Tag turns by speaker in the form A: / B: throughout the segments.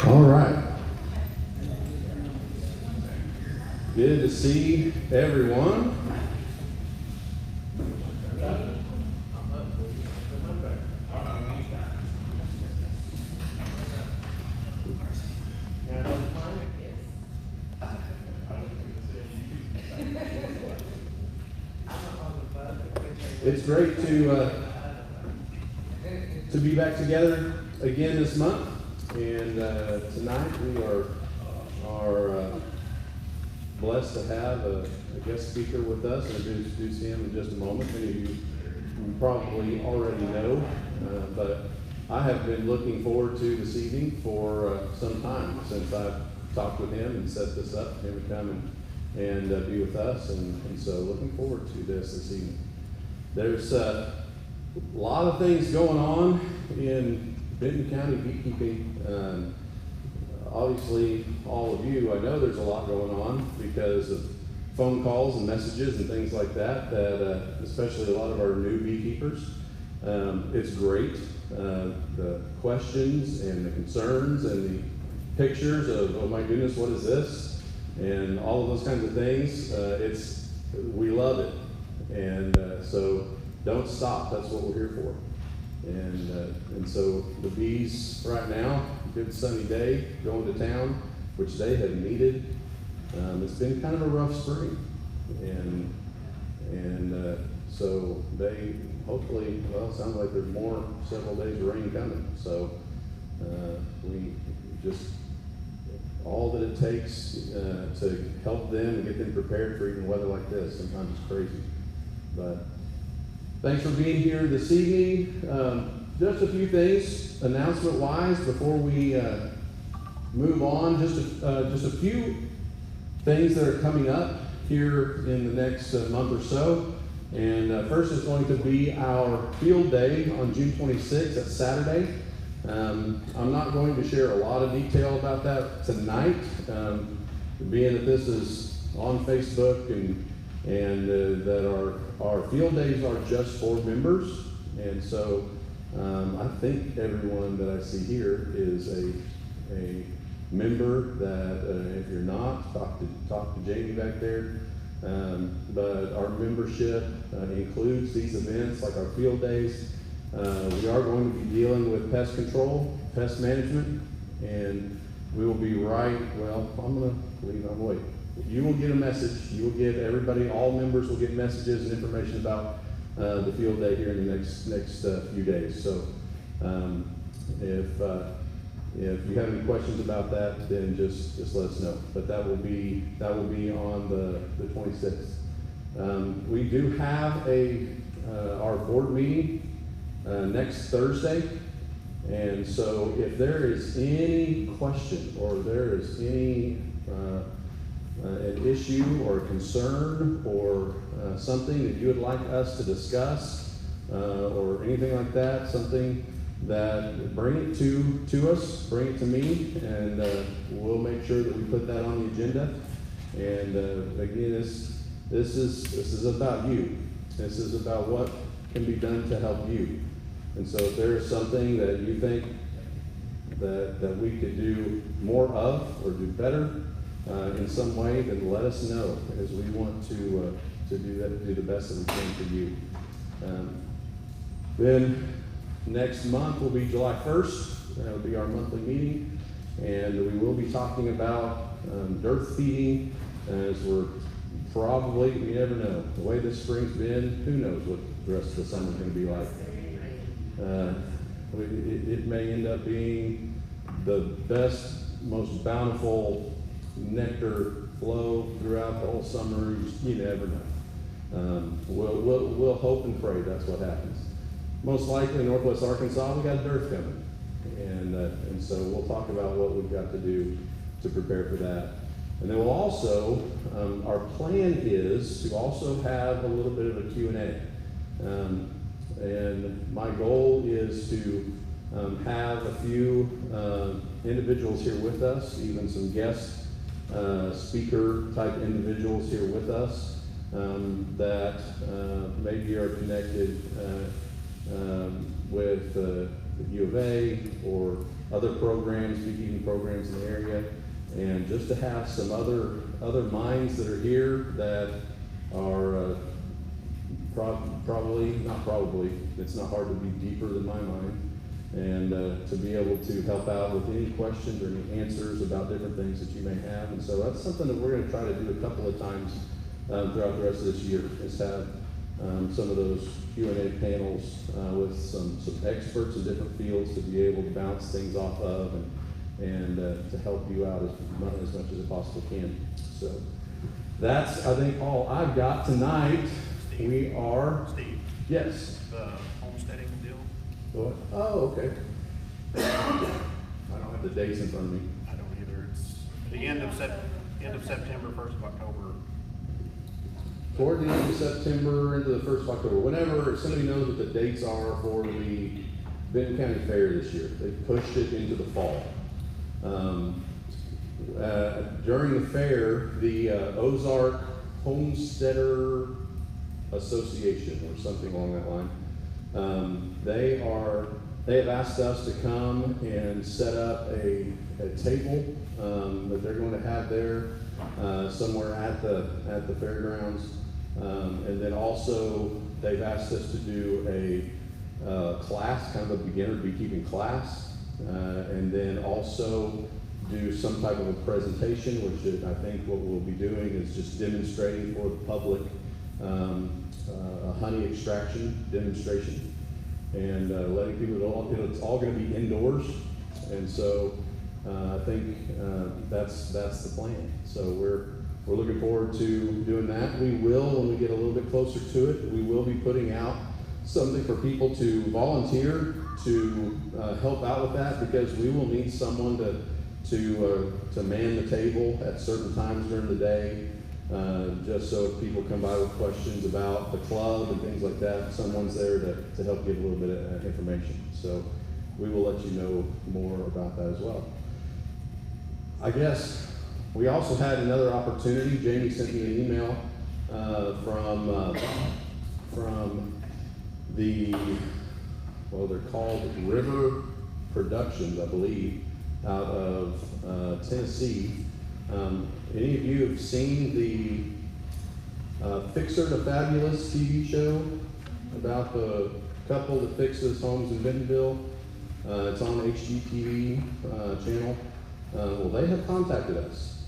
A: All right. Good to see everyone. It's great to be back together again this month, and tonight we are blessed to have a guest speaker with us. I'll introduce him in just a moment. Many of you probably already know, but I have been looking forward to this evening for some time since I talked with him and set this up for him to come and be with us, and so looking forward to this evening. There's a lot of things going on in Benton County beekeeping. Obviously, all of you, I know there's a lot going on because of phone calls and messages and things like that, especially a lot of our new beekeepers. It's great. The questions and the concerns and the pictures of, oh my goodness, what is this? And all of those kinds of things, we love it. And so don't stop. That's what we're here for. And so the bees right now, good sunny day, going to town, which they have needed. It's been kind of a rough spring, and so they hopefully, well, it sounds like there's several days of rain coming. So we just, all that it takes to help them and get them prepared for even weather like this. Sometimes it's crazy. But thanks for being here this evening. Just a few things, announcement-wise, before we move on. Just a few things that are coming up here in the next month or so. And first is going to be our field day on June 26th. That's Saturday. I'm not going to share a lot of detail about that tonight, being that this is on Facebook and that our field days are just for members. And so I think everyone that I see here is a member. That if you're not, talk to Jamie back there. But our membership includes these events like our field days. We are going to be dealing with pest control, pest management, and we will be wait. You will get a message. You will get everybody, all members will get messages and information about the field day here in the next few days. So if you have any questions about that, then just let us know. But that will be on the 26th. We do have our board meeting next Thursday, and so if there is any question or there is any an issue or a concern or something that you would like us to discuss or anything like that, something that bring it to us, bring it to me, and we'll make sure that we put that on the agenda. And again, this is about you. This is about what can be done to help you. And so if there is something that you think that we could do more of or do better in some way, then let us know, because we want to do that, do the best that we can for you. Then next month will be July 1st. That will be our monthly meeting, and we will be talking about dearth feeding, as we're probably, we never know. The way this spring's been, who knows what the rest of the summer's going to be like. It may end up being the best, most bountiful nectar flow throughout the whole summer. You never know. We'll hope and pray that's what happens. Most likely in Northwest Arkansas, we got dearth coming, and so we'll talk about what we've got to do to prepare for that. And then we'll also, our plan is to also have a little bit of a Q&A. And my goal is to have a few individuals here with us, even some guest speaker type individuals here with us that maybe are connected with U of A or other programs, beekeeping programs in the area, and just to have some other minds that are here that are it's not hard to be deeper than my mind, and to be able to help out with any questions or any answers about different things that you may have. And so that's something that we're going to try to do a couple of times throughout the rest of this year, is have some of those Q&A panels with some experts in different fields to be able to bounce things off of and to help you out as much as it possibly can. So that's, I think, all I've got tonight.
B: Steve.
A: We are...
B: Steve.
A: Yes.
B: The homesteading deal.
A: What? Oh, okay. I don't have the dates in front of me.
B: I don't either. It's the end of September, 1st of October.
A: Toward the end of September into the 1st of October. Whenever somebody knows what the dates are for the Benton County Fair this year, they pushed it into the fall. During the fair, the Ozark Homesteader Association, or something along that line, they have asked us to come and set up a table that they're going to have there somewhere at the fairgrounds, and then also they've asked us to do a class, kind of a beginner beekeeping class, and then also do some type of a presentation, which I think what we'll be doing is just demonstrating for the public a honey extraction demonstration, and letting people know it's all going to be indoors. And so I think that's the plan. So we're looking forward to doing that. We will, when we get a little bit closer to it, we will be putting out something for people to volunteer to help out with that, because we will need someone to man the table at certain times during the day, just so if people come by with questions about the club and things like that, someone's there to help give a little bit of information. So we will let you know more about that as well. I guess we also had another opportunity. Jamie sent me an email from the, well, they're called River Productions, I believe, out of Tennessee. Any of you have seen the Fixer to Fabulous TV show about the couple that fixes homes in Bentonville? It's on HGTV channel. Well, they have contacted us.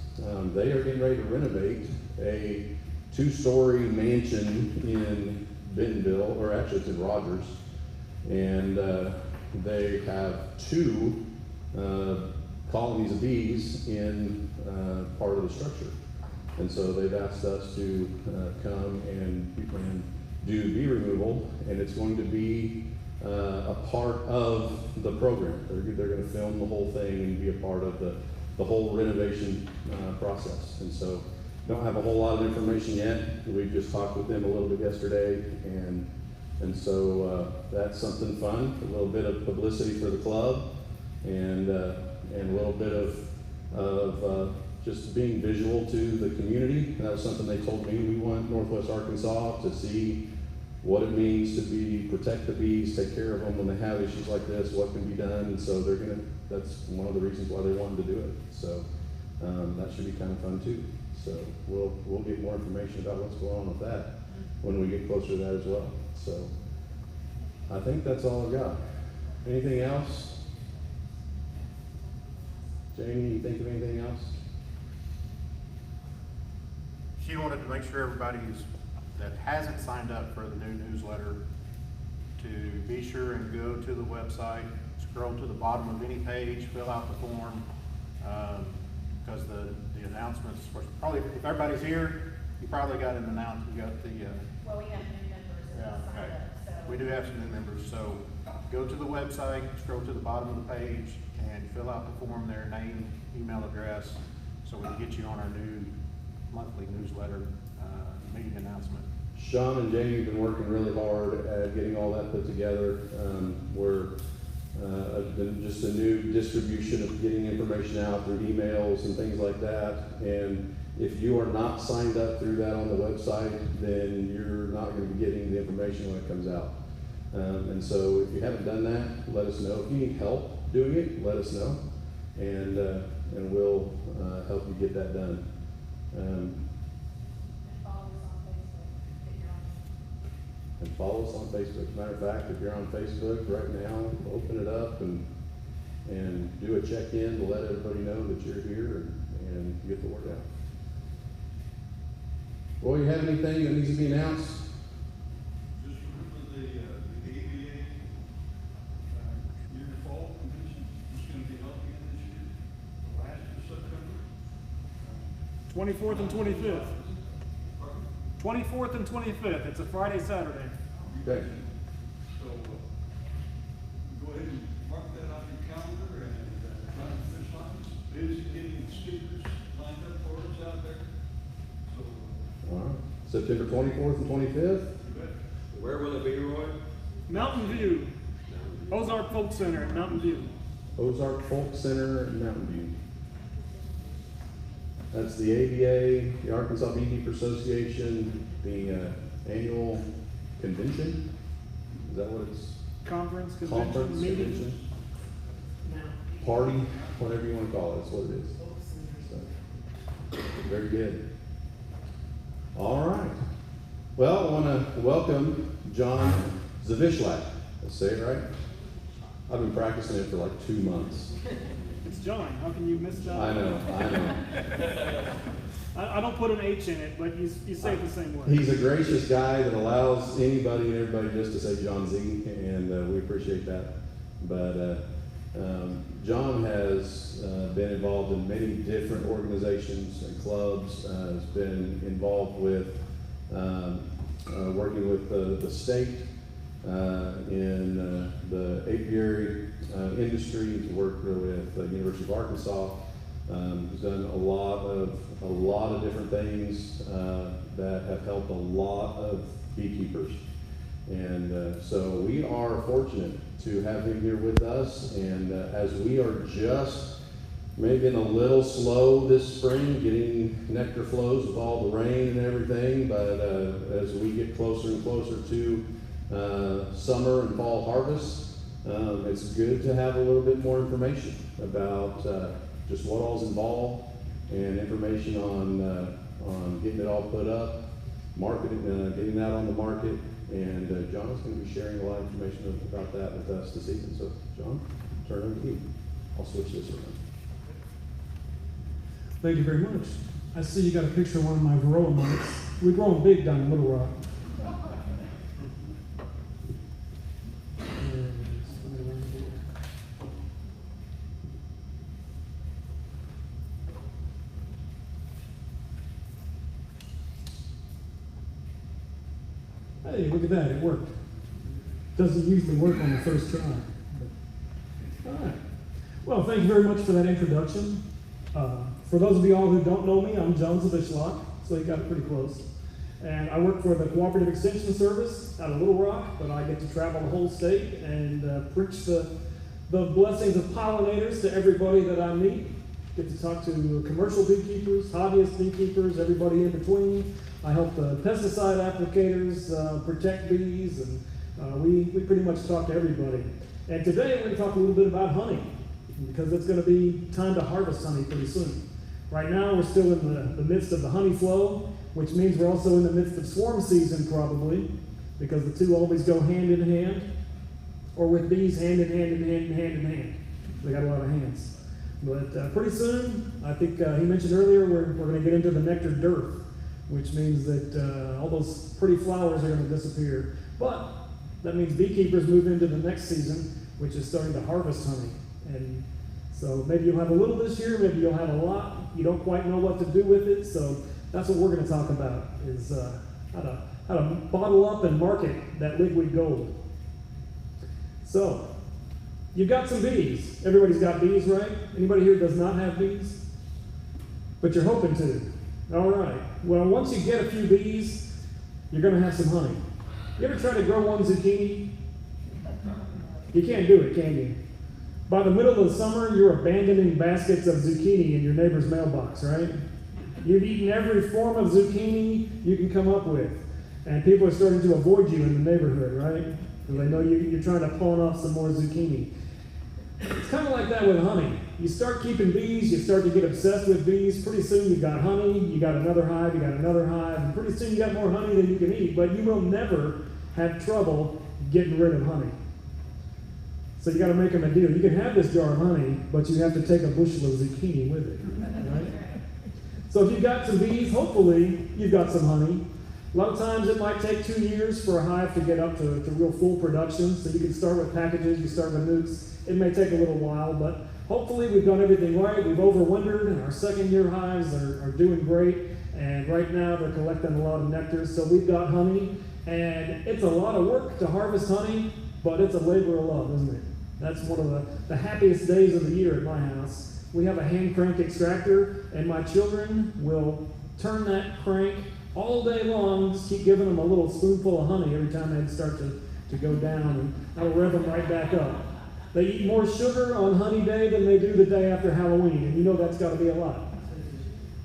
A: They are getting ready to renovate a 2-story mansion in Bentonville, or actually it's in Rogers, and they have 2 colonies of bees in part of the structure. And so they've asked us to come and do bee removal, and it's going to be a part of the program. They're going to film the whole thing and be a part of the whole renovation process. And so don't have a whole lot of information yet. We just talked with them a little bit yesterday, and so that's something fun, a little bit of publicity for the club, and a little bit of just being visual to the community. That was something they told me. We want Northwest Arkansas to see what it means to protect the bees, take care of them when they have issues like this, what can be done. And so that's one of the reasons why they wanted to do it. So that should be kind of fun too. So we'll get more information about what's going on with that when we get closer to that as well. So I think that's all I've got. Anything else? Jamie, you think of anything else?
B: She wanted to make sure everybody that hasn't signed up for the new newsletter to be sure and go to the website, scroll to the bottom of any page, fill out the form, because the announcements, probably, if everybody's here, you probably got an announcement. You got the
C: well, we have new members that have signed up, so
B: we do have some new members. So go to the website, scroll to the bottom of the page, and fill out the form there, name, email address, so we can get you on our new monthly newsletter meeting announcement.
A: Sean and Jamie have been working really hard at getting all that put together. We're just a new distribution of getting information out through emails and things like that. And if you are not signed up through that on the website, then you're not going to be getting the information when it comes out. And so if you haven't done that, let us know. If you need help doing it, let us know, and we'll help you get that done.
C: And follow us on Facebook if you're on.
A: And follow us on Facebook. Matter of fact, if you're on Facebook right now, open it up and do a check-in to let everybody know that you're here and get the word out. Roy, you have anything that needs to be announced?
D: Just remember the ABA year fall convention is going to be held again this year, the last of September.
E: 24th and 25th.
D: Pardon?
E: 24th and 25th. It's a Friday, Saturday.
A: Okay.
D: So go ahead and mark that on your calendar and try to finish line. Busy getting speakers lined up for us out there. So
A: All right. September 24th and 25th?
D: you bet.
F: Where will it be, Roy?
E: Mountain View. Ozark Folk Center in Mountain View.
A: Ozark Folk Center in Mountain View. That's the ABA, the Arkansas Beekeeper Association, the annual convention. Is that what it's?
E: Conference, convention,
A: Conference,
E: meeting.
A: convention, party, whatever you want to call it. That's what it is. So, very good. All right. Well, I want to welcome Jon Zawislak. Did I say it right? I've been practicing it for like 2 months.
E: It's John. How can you miss John?
A: I know.
E: I don't put an H in it, but you say it the same way.
A: He's a gracious guy that allows anybody and everybody just to say John Z, and we appreciate that. But John has been involved in many different organizations and clubs, has been involved with working with the state in the apiary industry. He's worked with the University of Arkansas. He's done a lot of different things that have helped a lot of beekeepers. And so we are fortunate to have him here with us. And as we are just maybe been a little slow this spring getting nectar flows with all the rain and everything, but as we get closer and closer to summer and fall harvest, it's good to have a little bit more information about just what all's involved and information on getting it all put up, marketing, getting that on the market. And John is going to be sharing a lot of information about that with us this evening. So, John, turn it over to you. I'll switch this around.
G: Thank you very much. I see you got a picture of one of my Varroa mites. We're growing big down in Little Rock. There it is. Let me run it here. Hey, look at that, it worked. Doesn't usually work on the first try. But, all right. Well, thank you very much for that introduction. For those of you all who don't know me, I'm Jon Zawislak, so you got it pretty close. And I work for the Cooperative Extension Service out of Little Rock, but I get to travel the whole state and preach the blessings of pollinators to everybody that I meet. Get to talk to commercial beekeepers, hobbyist beekeepers, everybody in between. I help the pesticide applicators protect bees, and we pretty much talk to everybody. And today we're going to talk a little bit about honey, because it's going to be time to harvest honey pretty soon. Right now we're still in the midst of the honey flow, which means we're also in the midst of swarm season probably, because the two always go hand in hand, or with bees hand in hand and hand in hand in hand. They got a lot of hands. But pretty soon, I think he mentioned earlier, we're going to get into the nectar dearth, which means that all those pretty flowers are going to disappear. But that means beekeepers move into the next season, which is starting to harvest honey. And so maybe you'll have a little this year, maybe you'll have a lot. You don't quite know what to do with it, so that's what we're going to talk about, is how to bottle up and market that liquid gold. So, you've got some bees. Everybody's got bees, right? Anybody here does not have bees? But you're hoping to. All right. Well, once you get a few bees, you're going to have some honey. You ever try to grow one zucchini? You can't do it, can you? By the middle of the summer, you're abandoning baskets of zucchini in your neighbor's mailbox, right? You've eaten every form of zucchini you can come up with. And people are starting to avoid you in the neighborhood, right? Because they know you're trying to pawn off some more zucchini. It's kind of like that with honey. You start keeping bees, you start to get obsessed with bees. Pretty soon you've got honey, you got another hive, and pretty soon you got more honey than you can eat, but you will never have trouble getting rid of honey. So you got to make them a deal. You can have this jar of honey, but you have to take a bushel of zucchini with it, right? So if you've got some bees, hopefully you've got some honey. A lot of times it might take 2 years for a hive to get up to real full production. So you can start with packages, you start with nukes. It may take a little while, but hopefully we've done everything right. We've overwintered, and our second-year hives are doing great. And right now they're collecting a lot of nectar. So we've got honey, and it's a lot of work to harvest honey, but it's a labor of love, isn't it? That's one of the happiest days of the year at my house. We have a hand crank extractor, and my children will turn that crank all day long, just keep giving them a little spoonful of honey every time they start to go down, and that'll rev them right back up. They eat more sugar on honey day than they do the day after Halloween, and you know that's got to be a lot.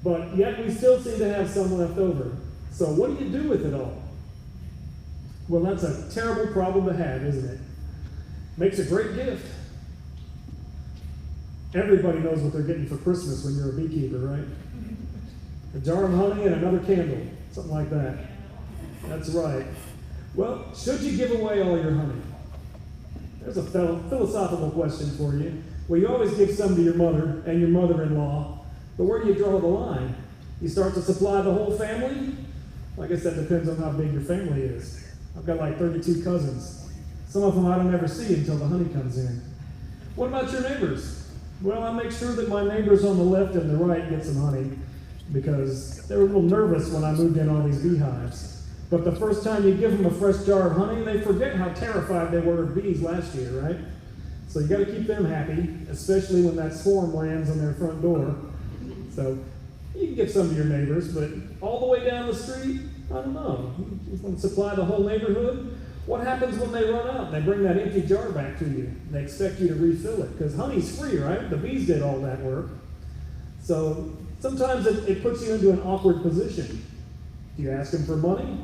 G: But yet we still seem to have some left over. So what do you do with it all? Well, that's a terrible problem to have, isn't it? Makes a great gift. Everybody knows what they're getting for Christmas when you're a beekeeper, right? A jar of honey and another candle, something like that. That's right. Well, should you give away all your honey? There's a philosophical question for you. Well, you always give some to your mother and your mother-in-law, but where do you draw the line? You start to supply the whole family? Well, I guess that depends on how big your family is. I've got like 32 cousins. Some of them I don't ever see until the honey comes in. What about your neighbors? Well, I make sure that my neighbors on the left and the right get some honey, because they were a little nervous when I moved in all these beehives. But the first time you give them a fresh jar of honey, they forget how terrified they were of bees last year, right? So you got to keep them happy, especially when that swarm lands on their front door. So you can give some to your neighbors, but all the way down the street, I don't know. You want to supply the whole neighborhood? What happens when they run out and they bring that empty jar back to you? They expect you to refill it, because honey's free, right? The bees did all that work. So sometimes it puts you into an awkward position. Do you ask them for money?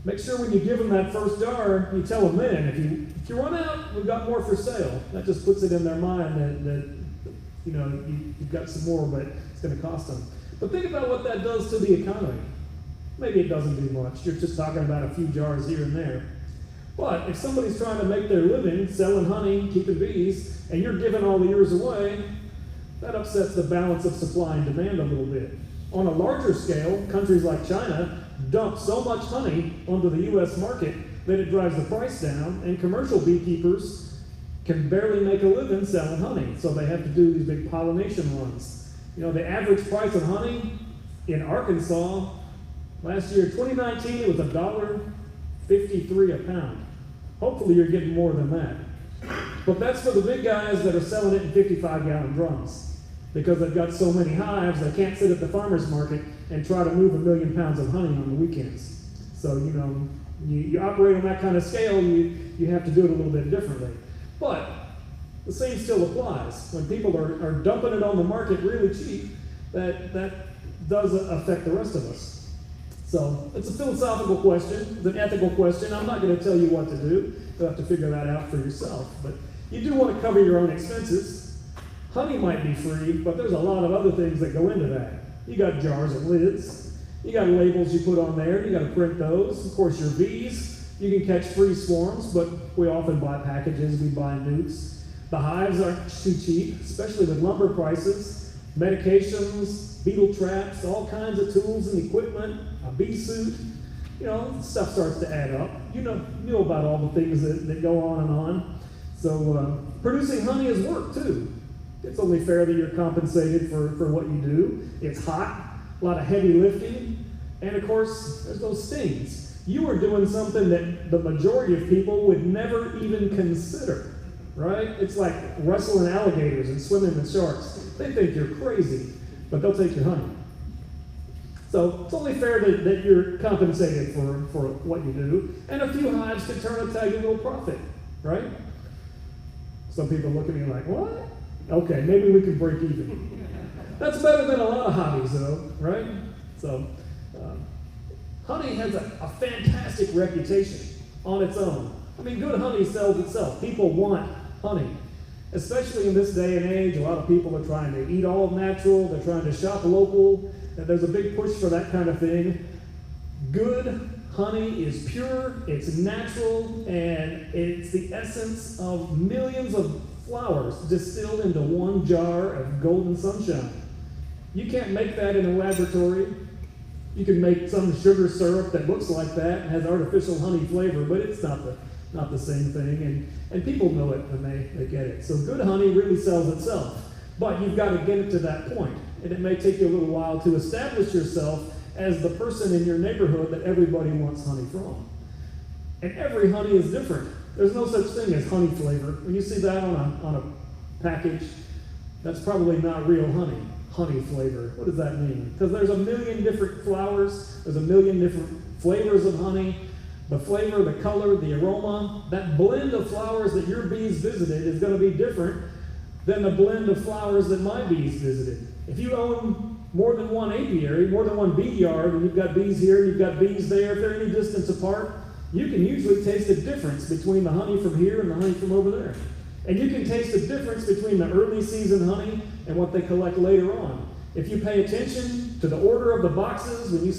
G: Make sure when you give them that first jar, you tell them then, if you run out, we've got more for sale. That just puts it in their mind that you know, you've got some more, but it's going to cost them. But think about what that does to the economy. Maybe it doesn't do much. You're just talking about a few jars here and there. But if somebody's trying to make their living selling honey, keeping bees, and you're giving all of yours away, that upsets the balance of supply and demand a little bit. On a larger scale, countries like China dump so much honey onto the U.S. market that it drives the price down, and commercial beekeepers can barely make a living selling honey, so they have to do these big pollination runs. You know, the average price of honey in Arkansas last year, 2019, it was $1.53 a pound. Hopefully you're getting more than that. But that's for the big guys that are selling it in 55-gallon drums. Because they've got so many hives, they can't sit at the farmer's market and try to move 1 million pounds of honey on the weekends. So, you know, you operate on that kind of scale, you have to do it a little bit differently. But the same still applies. When people are dumping it on the market really cheap, that does affect the rest of us. So it's a philosophical question, it's an ethical question. I'm not going to tell you what to do. You'll have to figure that out for yourself. But you do want to cover your own expenses. Honey might be free, but there's a lot of other things that go into that. You got jars and lids. You got labels you put on there. You got to print those. Of course, your bees. You can catch free swarms, but we often buy packages. We buy nukes. The hives aren't too cheap, especially with lumber prices. Medications, beetle traps, all kinds of tools and equipment, a bee suit. You know, stuff starts to add up. You know about all the things that go on and on. So producing honey is work too. It's only fair that you're compensated for what you do. It's hot, a lot of heavy lifting, and of course, there's those stings. You are doing something that the majority of people would never even consider, right? It's like wrestling alligators and swimming with sharks. They think you're crazy, but they'll take your honey. So it's only fair that you're compensated for what you do, and a few hives can turn a tidy little profit, right? Some people look at me like, what? Okay, maybe we can break even. That's better than a lot of hobbies, though, right? So, honey has a fantastic reputation on its own. I mean, good honey sells itself. People want honey. Especially in this day and age, a lot of people are trying to eat all natural, they're trying to shop local, and there's a big push for that kind of thing. Good honey is pure, it's natural, and it's the essence of millions of flowers distilled into one jar of golden sunshine. You can't make that in a laboratory. You can make some sugar syrup that looks like that and has artificial honey flavor, but it's not the same thing, and people know it when they get it. So good honey really sells itself, but you've got to get it to that point, and it may take you a little while to establish yourself as the person in your neighborhood that everybody wants honey from. And every honey is different. There's no such thing as honey flavor. When you see that on a package, that's probably not real honey. Honey flavor. What does that mean? Because there's a million different flowers, there's a million different flavors of honey. The flavor, the color, the aroma, that blend of flowers that your bees visited is going to be different than the blend of flowers that my bees visited. If you own more than one apiary, more than one bee yard, and you've got bees here, and you've got bees there, if they're any distance apart, you can usually taste the difference between the honey from here and the honey from over there. And you can taste the difference between the early season honey and what they collect later on. If you pay attention to the order of the boxes, when you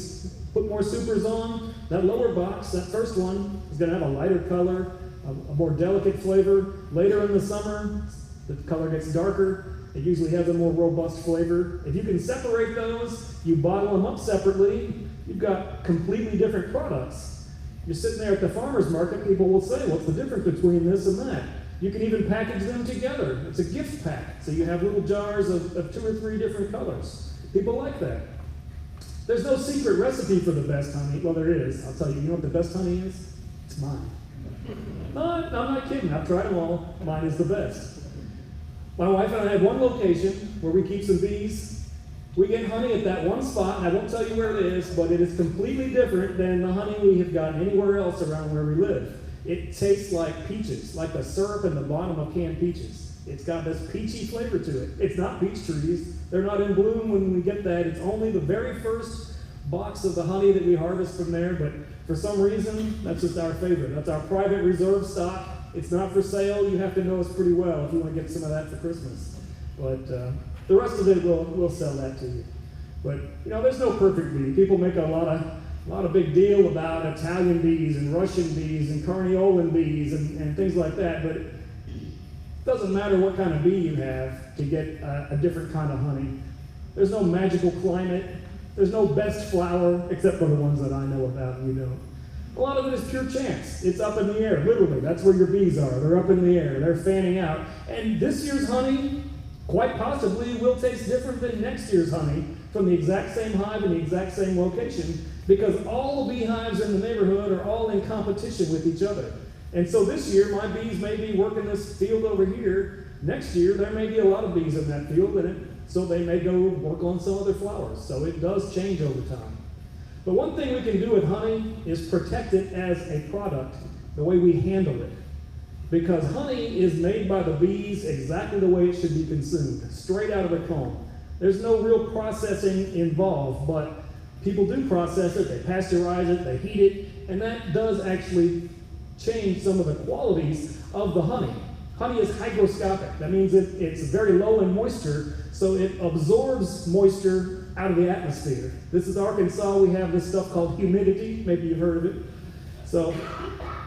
G: put more supers on, that lower box, that first one, is going to have a lighter color, a more delicate flavor. Later in the summer, the color gets darker. It usually has a more robust flavor. If you can separate those, you bottle them up separately, you've got completely different products. You're sitting there at the farmer's market, people will say, what's the difference between this and that? You can even package them together. It's a gift pack. So you have little jars of 2 or 3 different colors. People like that. There's no secret recipe for the best honey. Well, there is. I'll tell you. You know what the best honey is? It's mine. No, I'm not kidding. I've tried them all. Mine is the best. My wife and I have one location where we keep some bees. We get honey at that one spot, and I won't tell you where it is, but it is completely different than the honey we have gotten anywhere else around where we live. It tastes like peaches, like the syrup in the bottom of canned peaches. It's got this peachy flavor to it. It's not peach trees. They're not in bloom when we get that. It's only the very first box of the honey that we harvest from there, but for some reason, that's just our favorite. That's our private reserve stock. It's not for sale. You have to know us pretty well if you want to get some of that for Christmas. But the rest of it, we'll sell that to you. But, you know, there's no perfect bee. People make a lot of big deal about Italian bees and Russian bees and Carniolan bees and things like that, but it doesn't matter what kind of bee you have to get a different kind of honey. There's no magical climate. There's no best flower, except for the ones that I know about and you don't. A lot of it is pure chance. It's up in the air, literally. That's where your bees are. They're up in the air. They're fanning out. And this year's honey, quite possibly, will taste different than next year's honey from the exact same hive in the exact same location, because all the beehives in the neighborhood are all in competition with each other. And so this year, my bees may be working this field over here. Next year, there may be a lot of bees in that field, so they may go work on some other flowers. So it does change over time. But one thing we can do with honey is protect it as a product, the way we handle it. Because honey is made by the bees exactly the way it should be consumed, straight out of the comb. There's no real processing involved, but people do process it, they pasteurize it, they heat it, and that does actually change some of the qualities of the honey. Honey is hygroscopic. That means it's very low in moisture, so it absorbs moisture out of the atmosphere. This is Arkansas. We have this stuff called humidity. Maybe you've heard of it. So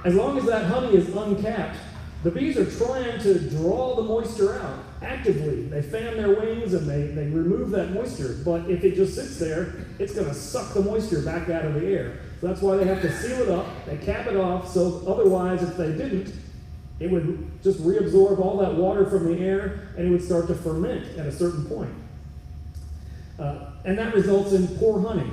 G: as long as that honey is uncapped, the bees are trying to draw the moisture out actively. They fan their wings and they remove that moisture. But if it just sits there, it's going to suck the moisture back out of the air. So that's why they have to seal it up. They cap it off. So otherwise, if they didn't, it would just reabsorb all that water from the air and it would start to ferment at a certain point. And that results in poor honey.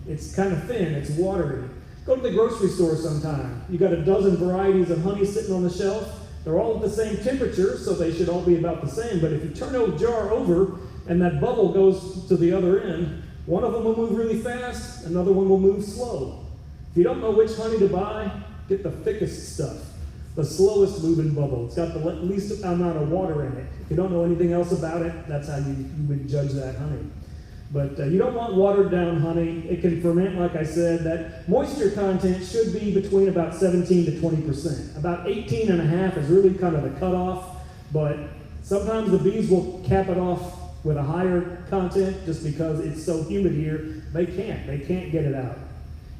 G: It's kind of thin, it's watery. Go to the grocery store sometime. You got a dozen varieties of honey sitting on the shelf. They're all at the same temperature, so they should all be about the same. But if you turn a jar over and that bubble goes to the other end, one of them will move really fast, another one will move slow. If you don't know which honey to buy, get the thickest stuff, the slowest moving bubble. It's got the least amount of water in it. If you don't know anything else about it, that's how you would judge that honey. But you don't want watered down honey. It can ferment, like I said. That moisture content should be between about 17 to 20%. About 18.5 is really kind of the cutoff, but Sometimes the bees will cap it off with a higher content just because it's so humid here, they can't get it out.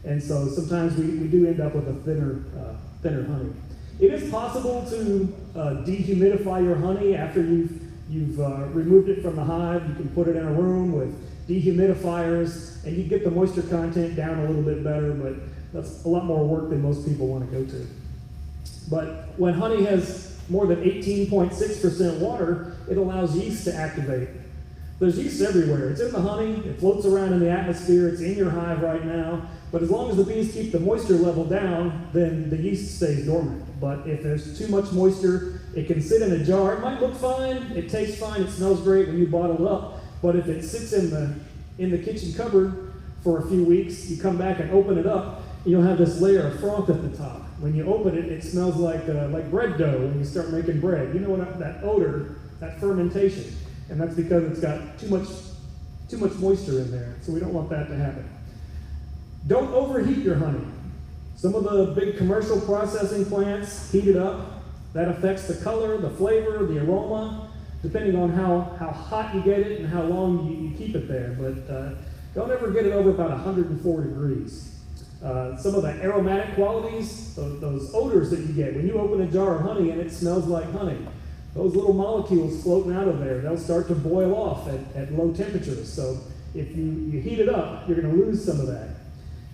G: And so sometimes we do end up with a thinner honey. It is possible to dehumidify your honey after you've removed it from the hive. You can put it in a room with dehumidifiers, and you get the moisture content down a little bit better, but that's a lot more work than most people want to go to. But when honey has more than 18.6% water, it allows yeast to activate. There's yeast everywhere. It's in the honey, it floats around in the atmosphere, it's in your hive right now, but as long as the bees keep the moisture level down, then the yeast stays dormant. But if there's too much moisture, it can sit in a jar. It might look fine, it tastes fine, it smells great when you bottle it up, but if it sits in the kitchen cupboard for a few weeks, you come back and open it up, and you'll have this layer of froth at the top. When you open it, it smells like bread dough when you start making bread. You know what that odor, that fermentation. And that's because it's got too much moisture in there. So we don't want that to happen. Don't overheat your honey. Some of the big commercial processing plants heat it up. That affects the color, the flavor, the aroma, depending on how hot you get it and how long you keep it there. But don't ever get it over about 104 degrees. Some of the aromatic qualities, those odors that you get when you open a jar of honey and it smells like honey, those little molecules floating out of there, they'll start to boil off at low temperatures. So if you heat it up, you're going to lose some of that.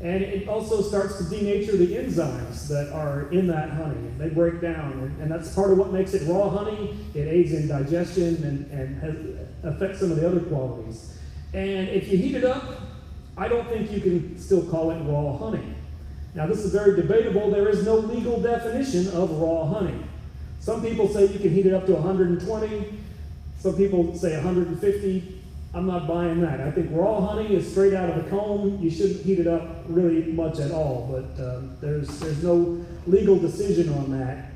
G: And it also starts to denature the enzymes that are in that honey. They break down, and that's part of what makes it raw honey. It aids in digestion and affects some of the other qualities. And if you heat it up, I don't think you can still call it raw honey. Now, this is very debatable. There is no legal definition of raw honey. Some people say you can heat it up to 120. Some people say 150. I'm not buying that. I think raw honey is straight out of the comb. You shouldn't heat it up really much at all, but there's no legal decision on that.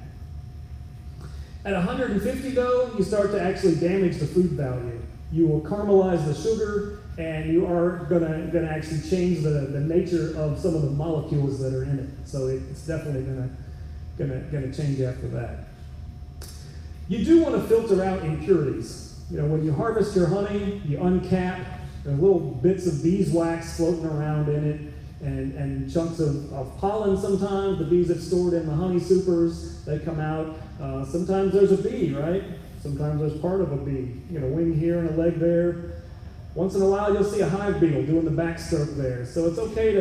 G: At 150, though, you start to actually damage the food value. You will caramelize the sugar, and you are gonna actually change the nature of some of the molecules that are in it. So it's definitely gonna change after that. You do want to filter out impurities. You know, when you harvest your honey, you uncap. There's little bits of beeswax floating around in it, and chunks of pollen sometimes. The bees have stored in the honey supers, they come out. Sometimes there's a bee, right? Sometimes there's part of a bee. You know, wing here and a leg there. Once in a while, you'll see a hive beetle doing the backstroke there. So it's okay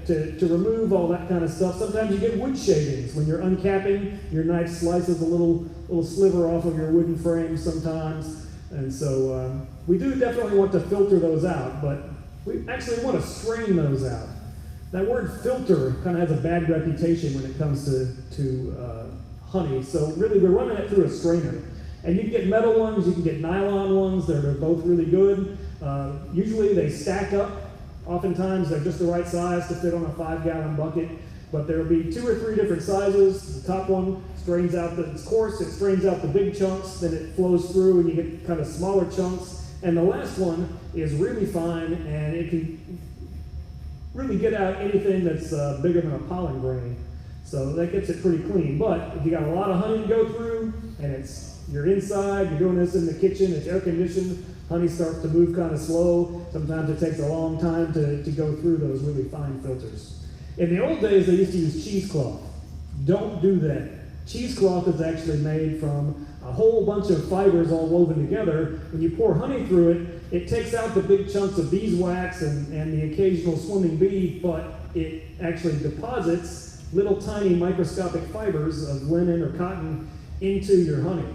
G: to remove all that kind of stuff. Sometimes you get wood shavings. When you're uncapping, your knife slices a little sliver off of your wooden frame sometimes. And so we do definitely want to filter those out, but we actually want to strain those out. That word filter kind of has a bad reputation when it comes to honey. So really, we're running it through a strainer. And you can get metal ones, you can get nylon ones. They're both really good. Usually they stack up. Oftentimes they're just the right size to fit on a 5-gallon bucket, but there'll be 2 or 3 different sizes. The top one strains out it's coarse, it strains out the big chunks, then it flows through and you get kind of smaller chunks. And the last one is really fine, and it can really get out anything that's bigger than a pollen grain. So that gets it pretty clean. But if you got a lot of honey to go through, and you're inside, you're doing this in the kitchen, it's air conditioned, honey starts to move kind of slow. Sometimes it takes a long time to go through those really fine filters. In the old days, they used to use cheesecloth. Don't do that. Cheesecloth is actually made from a whole bunch of fibers all woven together. When you pour honey through it, it takes out the big chunks of beeswax and the occasional swimming bee, but it actually deposits little tiny microscopic fibers of linen or cotton into your honey.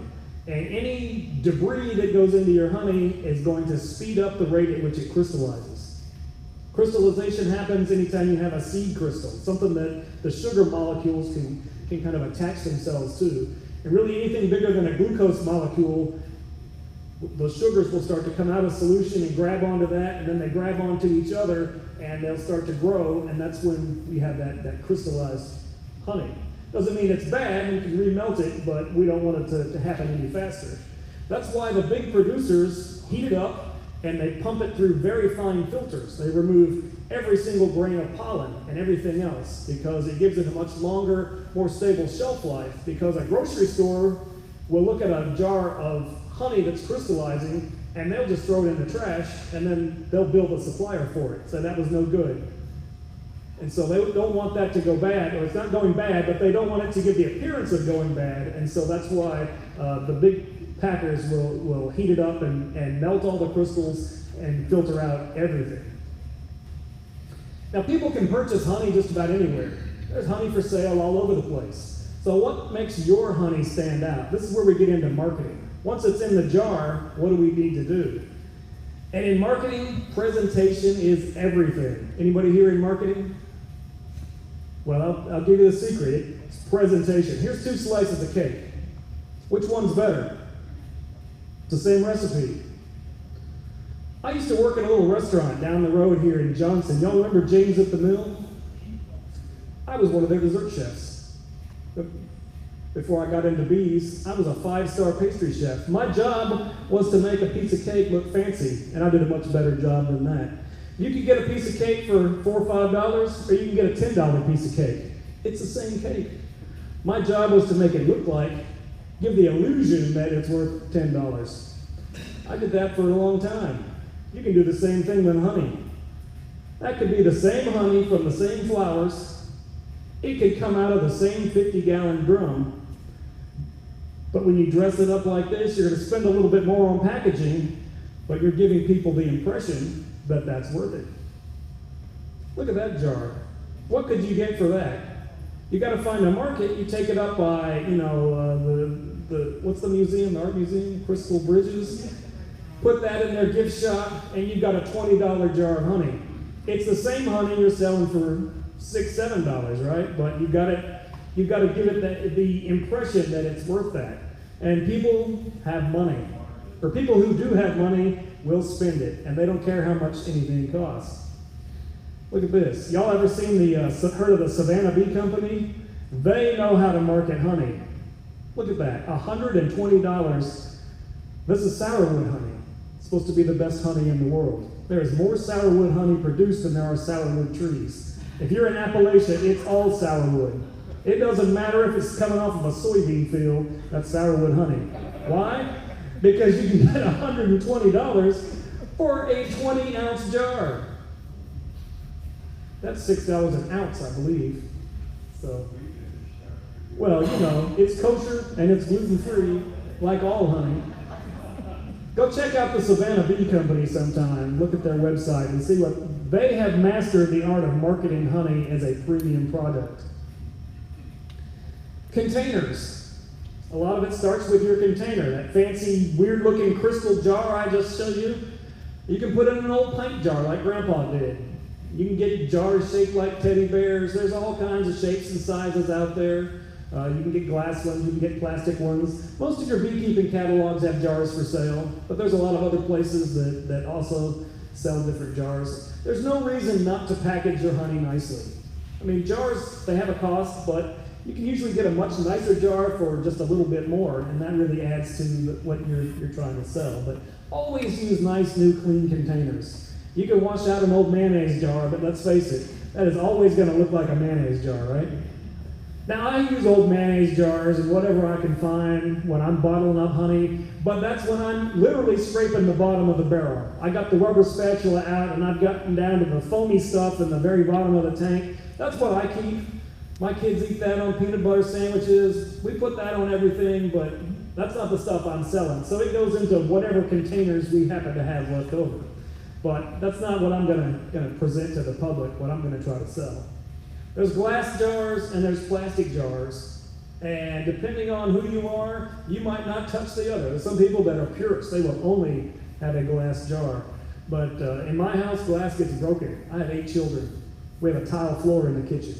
G: And any debris that goes into your honey is going to speed up the rate at which it crystallizes. Crystallization happens anytime you have a seed crystal, something that the sugar molecules can kind of attach themselves to. And really anything bigger than a glucose molecule, those sugars will start to come out of solution and grab onto that, and then they grab onto each other, and they'll start to grow, and that's when we have that crystallized honey. Doesn't mean it's bad, we can remelt it, but we don't want it to happen any faster. That's why the big producers heat it up and they pump it through very fine filters. They remove every single grain of pollen and everything else because it gives it a much longer, more stable shelf life. Because a grocery store will look at a jar of honey that's crystallizing, and they'll just throw it in the trash, and then they'll bill the supplier for it. So that was no good. And so they don't want that to go bad, or it's not going bad, but they don't want it to give the appearance of going bad, and so that's why the big packers will heat it up and melt all the crystals and filter out everything. Now, people can purchase honey just about anywhere. There's honey for sale all over the place. So what makes your honey stand out? This is where we get into marketing. Once it's in the jar, what do we need to do? And in marketing, presentation is everything. Anybody here in marketing? Well, I'll give you the secret. It's presentation. Here's 2 slices of cake. Which one's better? It's the same recipe. I used to work in a little restaurant down the road here in Johnson. Y'all remember James at the Mill? I was one of their dessert chefs. Before I got into bees, I was a 5-star pastry chef. My job was to make a piece of cake look fancy, and I did a much better job than that. You could get a piece of cake for $4 or $5, or you can get a $10 piece of cake. It's the same cake. My job was to make it look like, give the illusion that it's worth $10. I did that for a long time. You can do the same thing with honey. That could be the same honey from the same flowers. It could come out of the same 50-gallon drum. But when you dress it up like this, you're going to spend a little bit more on packaging, but you're giving people the impression that that's worth it. Look at that jar. What could you get for that? You got to find a market. You take it up by, what's the museum, the art museum, Crystal Bridges. Put that in their gift shop, and you've got a $20 jar of honey. It's the same honey you're selling for $6, $7, right? But you've got to give it the impression that it's worth that. And people have money. Or people who do have money will spend it, and they don't care how much anything costs. Look at this. Y'all ever seen heard of the Savannah Bee Company? They know how to market honey. Look at that, $120. This is sourwood honey. It's supposed to be the best honey in the world. There is more sourwood honey produced than there are sourwood trees. If you're in Appalachia, it's all sourwood. It doesn't matter if it's coming off of a soybean field, that's sourwood honey. Why? Because you can get $120 for a 20-ounce jar. That's $6 an ounce, I believe. So, well, it's kosher and it's gluten-free, like all honey. Go check out the Savannah Bee Company sometime. Look at their website and see what they have mastered the art of marketing honey as a premium product. Containers. A lot of it starts with your container. That fancy, weird-looking crystal jar I just showed you. You can put it in an old paint jar like Grandpa did. You can get jars shaped like teddy bears. There's all kinds of shapes and sizes out there. You can get glass ones, you can get plastic ones. Most of your beekeeping catalogs have jars for sale, but there's a lot of other places that also sell different jars. There's no reason not to package your honey nicely. I mean, jars, they have a cost, but you can usually get a much nicer jar for just a little bit more, and that really adds to what you're trying to sell. But always use nice, new, clean containers. You can wash out an old mayonnaise jar, but let's face it, that is always going to look like a mayonnaise jar, right? Now, I use old mayonnaise jars and whatever I can find when I'm bottling up honey, but that's when I'm literally scraping the bottom of the barrel. I got the rubber spatula out, and I've gotten down to the foamy stuff in the very bottom of the tank. That's what I keep. My kids eat that on peanut butter sandwiches. We put that on everything, but that's not the stuff I'm selling. So it goes into whatever containers we happen to have left over. But that's not what I'm going to present to the public, what I'm going to try to sell. There's glass jars and there's plastic jars. And depending on who you are, you might not touch the other. There's some people that are purists. They will only have a glass jar. But in my house, glass gets broken. I have 8 children. We have a tile floor in the kitchen.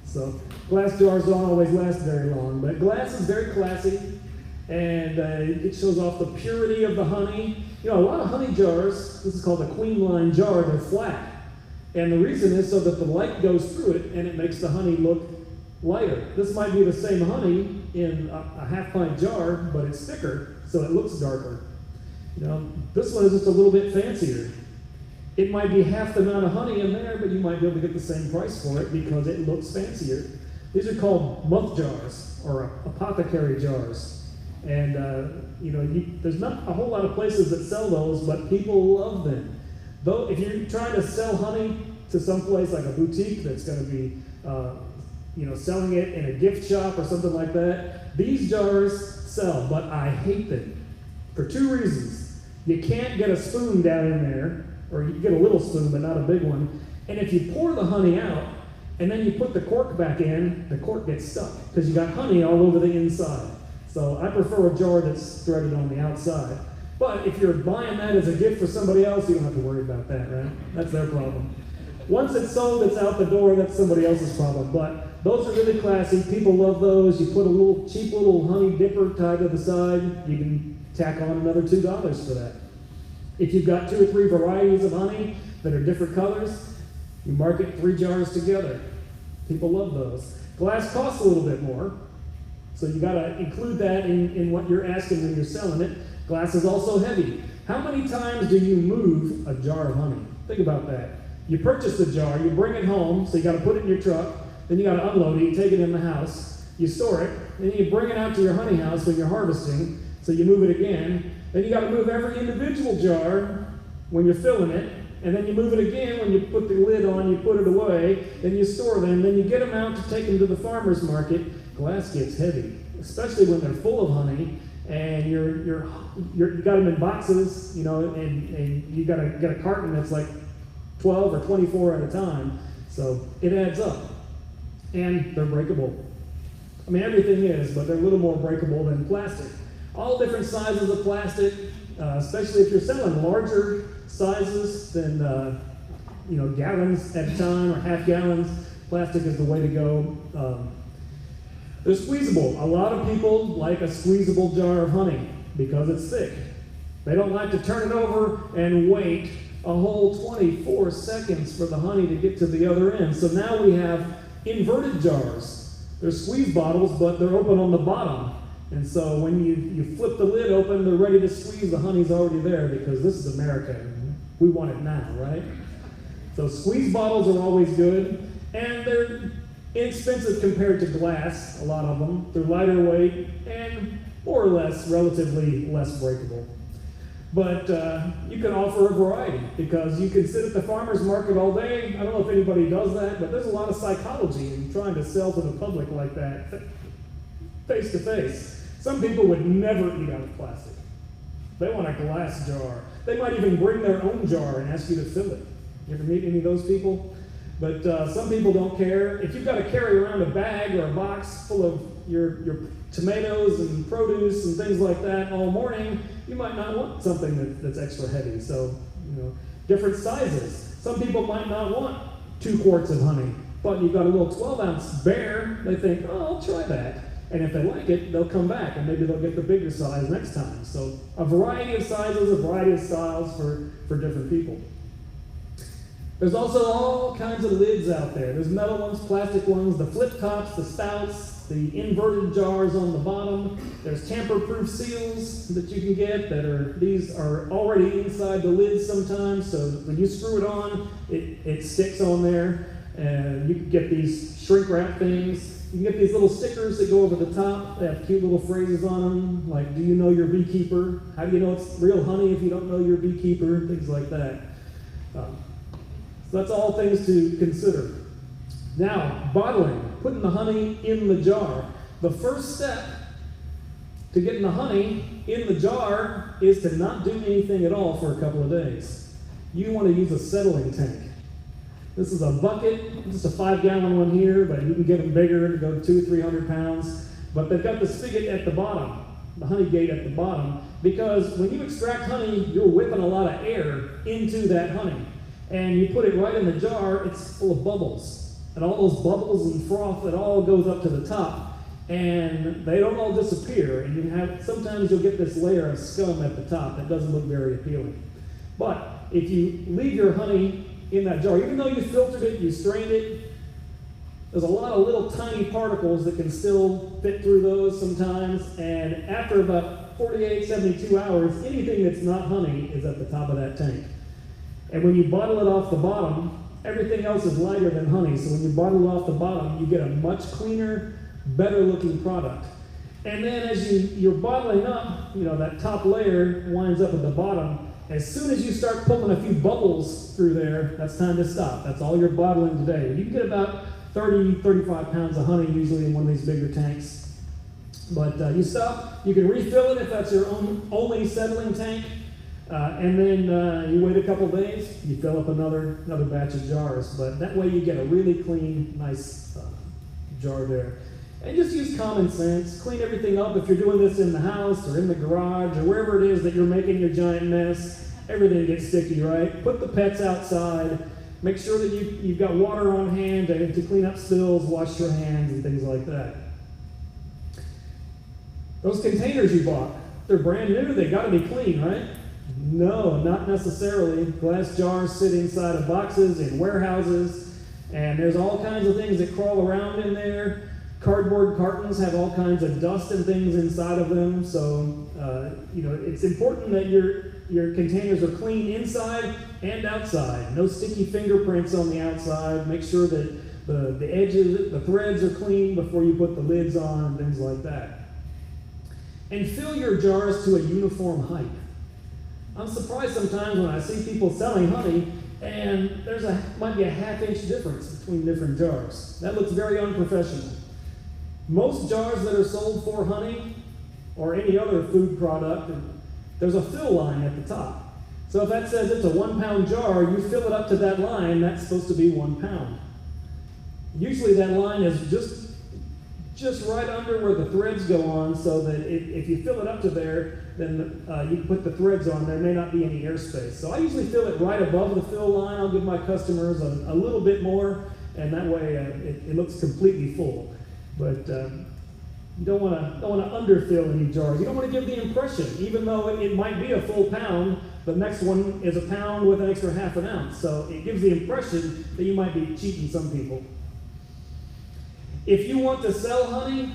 G: So glass jars don't always last very long. But glass is very classy. And it shows off the purity of the honey. A lot of honey jars, this is called a queen line jar, they're flat. And the reason is so that the light goes through it and it makes the honey look lighter. This might be the same honey in a half-pint jar, but it's thicker, so it looks darker. This one is just a little bit fancier. It might be half the amount of honey in there, but you might be able to get the same price for it because it looks fancier. These are called muff jars or apothecary jars. And, there's not a whole lot of places that sell those, but people love them. Though, if you're trying to sell honey to some place like a boutique that's going to be, selling it in a gift shop or something like that, these jars sell, but I hate them for two reasons. You can't get a spoon down in there, or you can get a little spoon, but not a big one. And if you pour the honey out, and then you put the cork back in, the cork gets stuck, because you got honey all over the inside. So I prefer a jar that's threaded on the outside. But if you're buying that as a gift for somebody else, you don't have to worry about that, right? That's their problem. Once it's sold, it's out the door, that's somebody else's problem. But those are really classy. People love those. You put a little cheap little honey dipper tied to the side, you can tack on another $2 for that. If you've got 2 or 3 varieties of honey that are different colors, you market 3 jars together. People love those. Glass costs a little bit more, so you got to include that in what you're asking when you're selling it. Glass is also heavy. How many times do you move a jar of honey? Think about that. You purchase the jar, you bring it home, so you got to put it in your truck, then you got to unload it, you take it in the house, you store it, and then you bring it out to your honey house when you're harvesting, so you move it again. Then you got to move every individual jar when you're filling it, and then you move it again when you put the lid on, you put it away, then you store them, then you get them out to take them to the farmer's market. Glass gets heavy, especially when they're full of honey, and you got them in boxes, and you got a carton that's like 12 or 24 at a time, so it adds up. And they're breakable. I mean, everything is, but they're a little more breakable than plastic. All different sizes of plastic, especially if you're selling larger sizes than gallons at a time or half gallons. Plastic is the way to go. They're squeezable. A lot of people like a squeezable jar of honey because it's thick. They don't like to turn it over and wait a whole 24 seconds for the honey to get to the other end. So now we have inverted jars. They're squeeze bottles, but they're open on the bottom. And so when you flip the lid open, they're ready to squeeze. The honey's already there because this is America. We want it now, right? So squeeze bottles are always good. And they're inexpensive compared to glass, a lot of them. They're lighter weight and more or less relatively less breakable. But you can offer a variety because you can sit at the farmer's market all day. I don't know if anybody does that, but there's a lot of psychology in trying to sell to the public like that, face to face. Some people would never eat out of plastic. They want a glass jar. They might even bring their own jar and ask you to fill it. You ever meet any of those people? But some people don't care. If you've got to carry around a bag or a box full of your tomatoes and produce and things like that all morning, you might not want something that's extra heavy. So, different sizes. Some people might not want 2 quarts of honey, but you've got a little 12-ounce bear. They think, oh, I'll try that. And if they like it, they'll come back, and maybe they'll get the bigger size next time. So a variety of sizes, a variety of styles for different people. There's also all kinds of lids out there. There's metal ones, plastic ones, the flip tops, the spouts, the inverted jars on the bottom. There's tamper-proof seals that you can get these are already inside the lid sometimes, so when you screw it on, it sticks on there. And you can get these shrink wrap things. You can get these little stickers that go over the top. They have cute little phrases on them, like, do you know your beekeeper? How do you know it's real honey if you don't know your beekeeper? Things like that. So that's all things to consider. Now, bottling, putting the honey in the jar. The first step to getting the honey in the jar is to not do anything at all for a couple of days. You want to use a settling tank. This is a bucket, just a 5-gallon one here, but you can get them bigger to go to 200 or 300 pounds. But they've got the spigot at the bottom, the honey gate at the bottom, because when you extract honey, you're whipping a lot of air into that honey. And you put it right in the jar, it's full of bubbles. And all those bubbles and froth, it all goes up to the top. And they don't all disappear. And sometimes you'll get this layer of scum at the top that doesn't look very appealing. But if you leave your honey in that jar, even though you filtered it, you strained it, there's a lot of little tiny particles that can still fit through those sometimes. And after about 48, 72 hours, anything that's not honey is at the top of that tank. And when you bottle it off the bottom, everything else is lighter than honey. So when you bottle it off the bottom, you get a much cleaner, better looking product. And then as you're bottling up, that top layer winds up at the bottom. As soon as you start pulling a few bubbles through there, that's time to stop. That's all you're bottling today. You can get about 30, 35 pounds of honey usually in one of these bigger tanks. But you stop, you can refill it if that's your only settling tank. And then you wait a couple days, you fill up another batch of jars. But that way you get a really clean, nice jar there. And just use common sense. Clean everything up. If you're doing this in the house or in the garage or wherever it is that you're making your giant mess, everything gets sticky, right? Put the pets outside. Make sure that you've got water on hand to clean up spills, wash your hands, and things like that. Those containers you bought, they're brand new. They got to be clean, right? No, not necessarily. Glass jars sit inside of boxes in warehouses, and there's all kinds of things that crawl around in there. Cardboard cartons have all kinds of dust and things inside of them, so it's important that your containers are clean inside and outside. No sticky fingerprints on the outside. Make sure that the edges, the threads are clean before you put the lids on and things like that. And fill your jars to a uniform height. I'm surprised sometimes when I see people selling honey and might be a half-inch difference between different jars. That looks very unprofessional. Most jars that are sold for honey or any other food product, there's a fill line at the top. So if that says it's a 1 pound jar, you fill it up to that line, that's supposed to be 1 pound. Usually that line is just right under where the threads go on, so that if you fill it up to there, then you can put the threads on. There may not be any airspace. So I usually fill it right above the fill line. I'll give my customers a little bit more, and that way it looks completely full. But you don't want to underfill any jars. You don't want to give the impression, even though it might be a full pound, the next one is a pound with an extra half an ounce. So it gives the impression that you might be cheating some people. If you want to sell honey,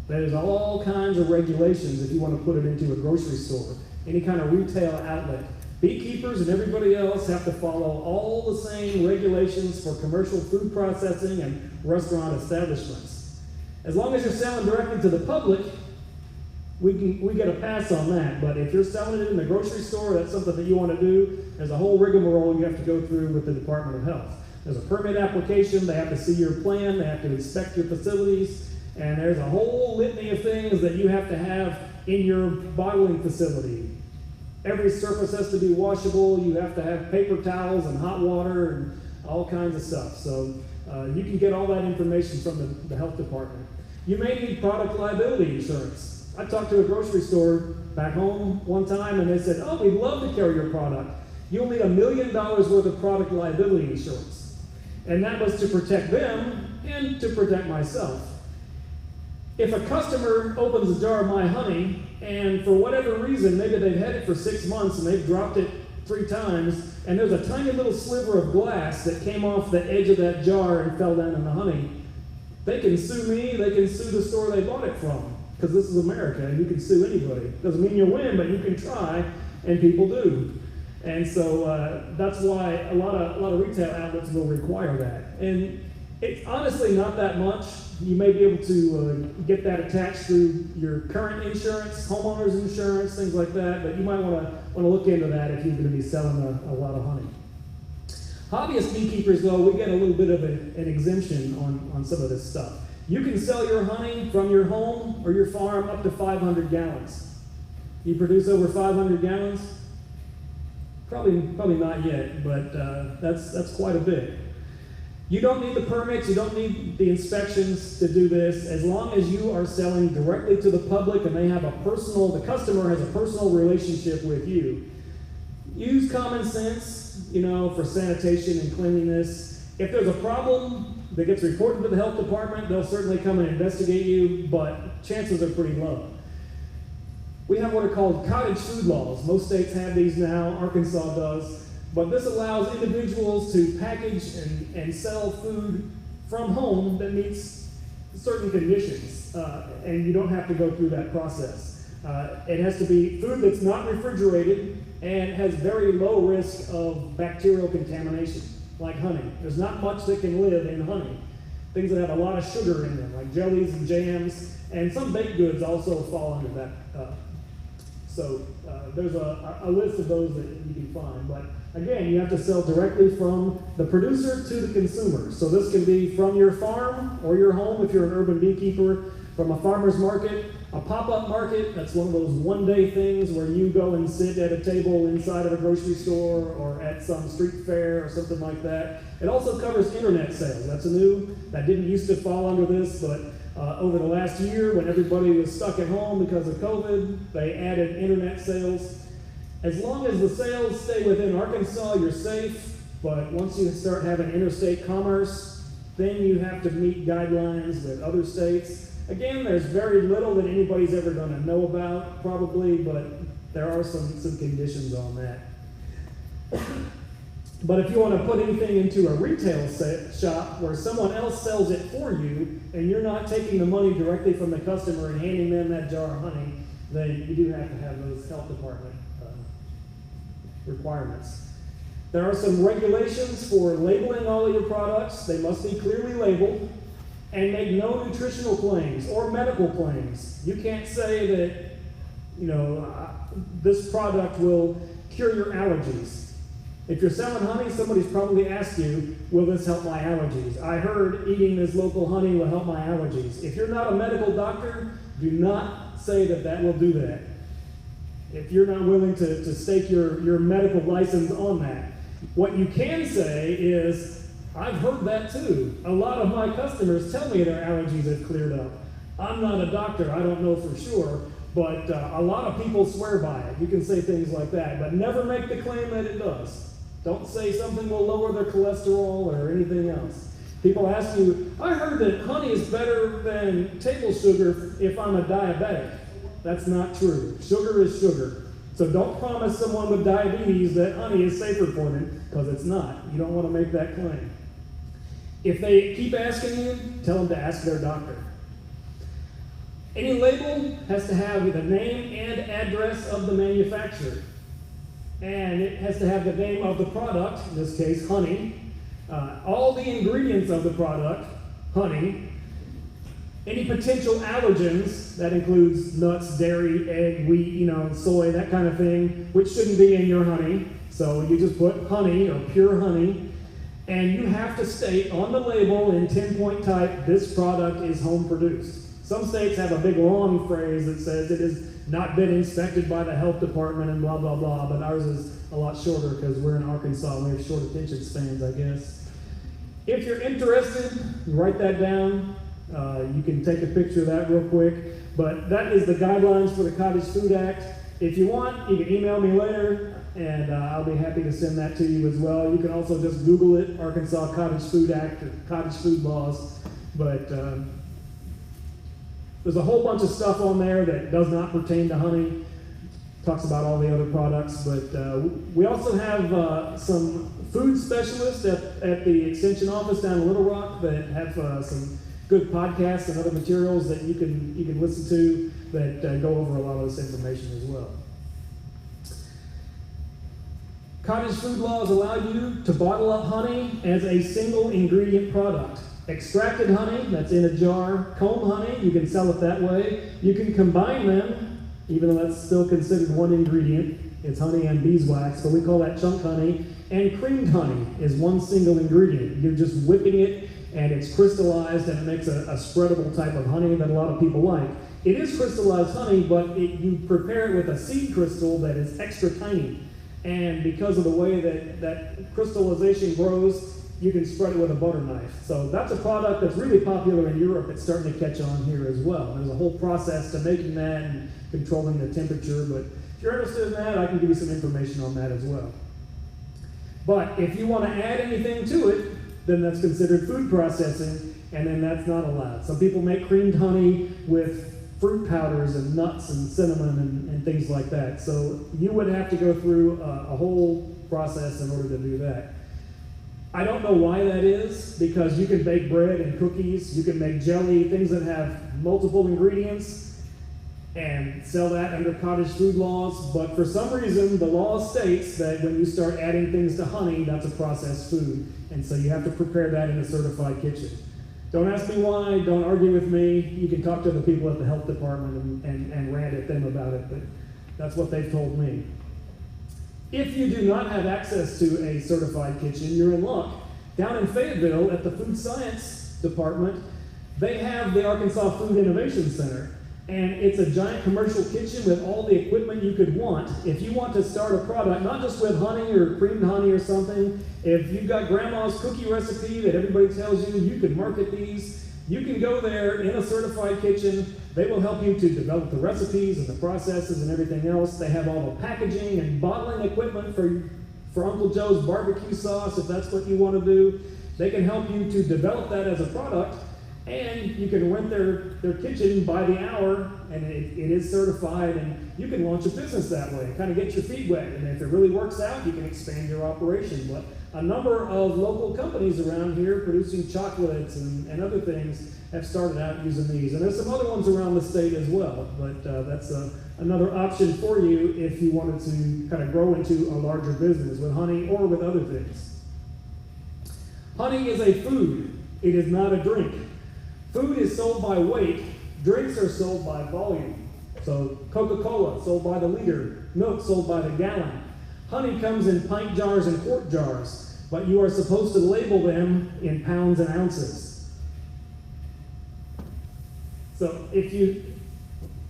G: there's all kinds of regulations if you want to put it into a grocery store, any kind of retail outlet. Beekeepers and everybody else have to follow all the same regulations for commercial food processing and restaurant establishments. As long as you're selling directly to the public, we get a pass on that. But if you're selling it in the grocery store, that's something that you want to do. There's a whole rigmarole you have to go through with the Department of Health. There's a permit application, they have to see your plan, they have to inspect your facilities, and there's a whole litany of things that you have to have in your bottling facility. Every surface has to be washable, you have to have paper towels and hot water and all kinds of stuff. So you can get all that information from the health department. You may need product liability insurance. I talked to a grocery store back home one time and they said, oh, we'd love to carry your product. You'll need $1 million worth of product liability insurance. And that was to protect them and to protect myself. If a customer opens a jar of my honey and for whatever reason, maybe they've had it for 6 months and they've dropped it 3 times, and there's a tiny little sliver of glass that came off the edge of that jar and fell down in the honey, they can sue me, they can sue the store they bought it from, because this is America and you can sue anybody. Doesn't mean you'll win, but you can try, and people do. And so that's why a lot of retail outlets will require that. And it's honestly not that much. You may be able to get that attached through your current insurance, homeowner's insurance, things like that, but you might want to look into that if you're going to be selling a lot of honey. Hobbyist beekeepers, though, we get a little bit of an exemption on some of this stuff. You can sell your honey from your home or your farm up to 500 gallons. You produce over 500 gallons? Probably not yet, but that's quite a bit. You don't need the permits, you don't need the inspections to do this, as long as you are selling directly to the public and the customer has a personal relationship with you. Use common sense, for sanitation and cleanliness. If there's a problem that gets reported to the health department, they'll certainly come and investigate you, but chances are pretty low. We have what are called cottage food laws. Most states have these now, Arkansas does. But this allows individuals to package and sell food from home that meets certain conditions, and you don't have to go through that process. It has to be food that's not refrigerated and has very low risk of bacterial contamination, like honey. There's not much that can live in honey. things that have a lot of sugar in them, like jellies and jams, and some baked goods also fall under that. So there's a list of those that you can find. But again, you have to sell directly from the producer to the consumer. So this can be from your farm or your home if you're an urban beekeeper, from a farmer's market, a pop-up market. That's one of those one-day things where you go and sit at a table inside of a grocery store or at some street fair or something like that. It also covers internet sales. That's that didn't used to fall under this, but over the last year, when everybody was stuck at home because of COVID, they added internet sales. As long as the sales stay within Arkansas, you're safe, but once you start having interstate commerce, then you have to meet guidelines with other states. Again, there's very little that anybody's ever going to know about, probably, but there are some conditions on that. But if you want to put anything into a retail shop where someone else sells it for you, and you're not taking the money directly from the customer and handing them that jar of honey, then you do have to have those health department requirements. There are some regulations for labeling all of your products. They must be clearly labeled and make no nutritional claims or medical claims. You can't say that, this product will cure your allergies. If you're selling honey, somebody's probably asked you, will this help my allergies? I heard eating this local honey will help my allergies. If you're not a medical doctor, do not say that will do that. If you're not willing to stake your medical license on that. What you can say is, I've heard that too. A lot of my customers tell me their allergies have cleared up. I'm not a doctor, I don't know for sure, but a lot of people swear by it. You can say things like that, but never make the claim that it does. Don't say something will lower their cholesterol or anything else. People ask you, I heard that honey is better than table sugar if I'm a diabetic. That's not true. Sugar is sugar. So don't promise someone with diabetes that honey is safer for them, because it's not. You don't want to make that claim. If they keep asking you, tell them to ask their doctor. Any label has to have the name and address of the manufacturer. And it has to have the name of the product, in this case, honey. All the ingredients of the product, honey. Any potential allergens, that includes nuts, dairy, egg, wheat, soy, that kind of thing, which shouldn't be in your honey. So you just put honey or pure honey. And you have to state on the label in 10-point type, this product is home produced. Some states have a big long phrase that says it has not been inspected by the health department and blah, blah, blah, but ours is a lot shorter because we're in Arkansas and we have short attention spans, I guess. If you're interested, write that down. You can take a picture of that real quick, but that is the guidelines for the Cottage Food Act. If you want, you can email me later, and I'll be happy to send that to you as well. You can also just Google it, Arkansas Cottage Food Act or Cottage Food Laws, but there's a whole bunch of stuff on there that does not pertain to honey. Talks about all the other products, but we also have some food specialists at the Extension office down in Little Rock that have some good podcasts and other materials that you can listen to that go over a lot of this information as well. Cottage food laws allow you to bottle up honey as a single ingredient product. Extracted honey, that's in a jar. Comb honey, you can sell it that way. You can combine them, even though that's still considered one ingredient. It's honey and beeswax, but we call that chunk honey. And creamed honey is one single ingredient. You're just whipping it, and it's crystallized, and it makes a spreadable type of honey that a lot of people like. It is crystallized honey, but you prepare it with a seed crystal that is extra tiny. And because of the way that crystallization grows, you can spread it with a butter knife. So that's a product that's really popular in Europe. It's starting to catch on here as well. There's a whole process to making that and controlling the temperature, but if you're interested in that, I can give you some information on that as well. But if you want to add anything to it, then that's considered food processing, and then that's not allowed. Some people make creamed honey with fruit powders and nuts and cinnamon and things like that. So you would have to go through a whole process in order to do that. I don't know why that is, because you can bake bread and cookies, you can make jelly, things that have multiple ingredients, and sell that under cottage food laws, but for some reason the law states that when you start adding things to honey, that's a processed food, and so you have to prepare that in a certified kitchen. Don't ask me why, don't argue with me. You can talk to the people at the health department and rant at them about it, but that's what they've told me. If you do not have access to a certified kitchen, you're in luck. Down in Fayetteville at the Food Science Department, they have the Arkansas Food Innovation Center. And it's a giant commercial kitchen with all the equipment you could want. If you want to start a product, not just with honey or creamed honey or something, if you've got grandma's cookie recipe that everybody tells you, you can market these, you can go there in a certified kitchen. They will help you to develop the recipes and the processes and everything else. They have all the packaging and bottling equipment for Uncle Joe's barbecue sauce, if that's what you want to do. They can help you to develop that as a product. And you can rent their kitchen by the hour, and it is certified, and you can launch a business that way, kind of get your feet wet. And if it really works out, you can expand your operation. But a number of local companies around here producing chocolates and other things have started out using these. And there's some other ones around the state as well, but that's another option for you if you wanted to kind of grow into a larger business with honey or with other things. Honey is a food. It is not a drink. Food is sold by weight. Drinks are sold by volume. So Coca-Cola sold by the liter. Milk sold by the gallon. Honey comes in pint jars and quart jars, but you are supposed to label them in pounds and ounces. So if you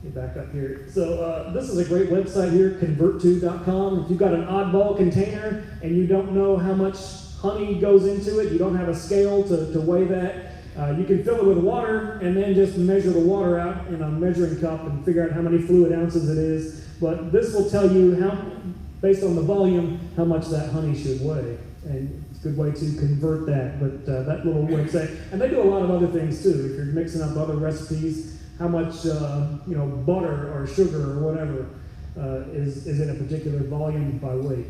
G: back up here. So this is a great website here, convert2.com. If you've got an oddball container and you don't know how much honey goes into it, you don't have a scale to weigh that, you can fill it with water and then just measure the water out in a measuring cup and figure out how many fluid ounces it is. But this will tell you, based on the volume, how much that honey should weigh. And it's a good way to convert that. But that little website, and they do a lot of other things too. If you're mixing up other recipes, how much butter or sugar or whatever is in a particular volume by weight.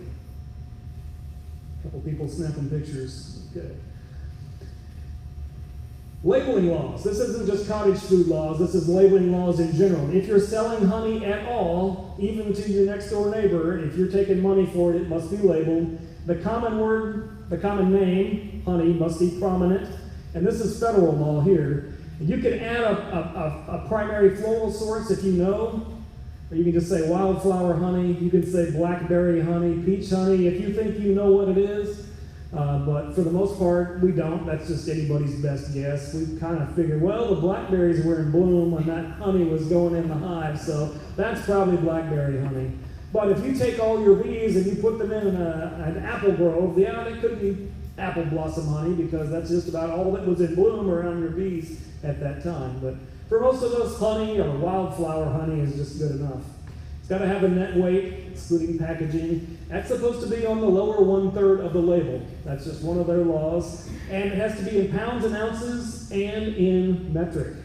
G: A couple people snapping pictures. Okay. Labeling laws. This isn't just cottage food laws, this is labeling laws in general. If you're selling honey at all, even to your next door neighbor, if you're taking money for it, it must be labeled. The common name, honey, must be prominent. And this is federal law here. You can add a primary floral source if you know, or you can just say wildflower honey, you can say blackberry honey, peach honey, if you think you know what it is. But for the most part, we don't. That's just anybody's best guess. We kind of figured, well, the blackberries were in bloom when that honey was going in the hive, so that's probably blackberry honey. But if you take all your bees and you put them in an apple grove, yeah, it could be apple blossom honey because that's just about all that was in bloom around your bees at that time. But for most of us, honey or wildflower honey is just good enough. It's got to have a net weight, excluding packaging. That's supposed to be on the lower 1/3 of the label. That's just one of their laws. And it has to be in pounds and ounces and in metric.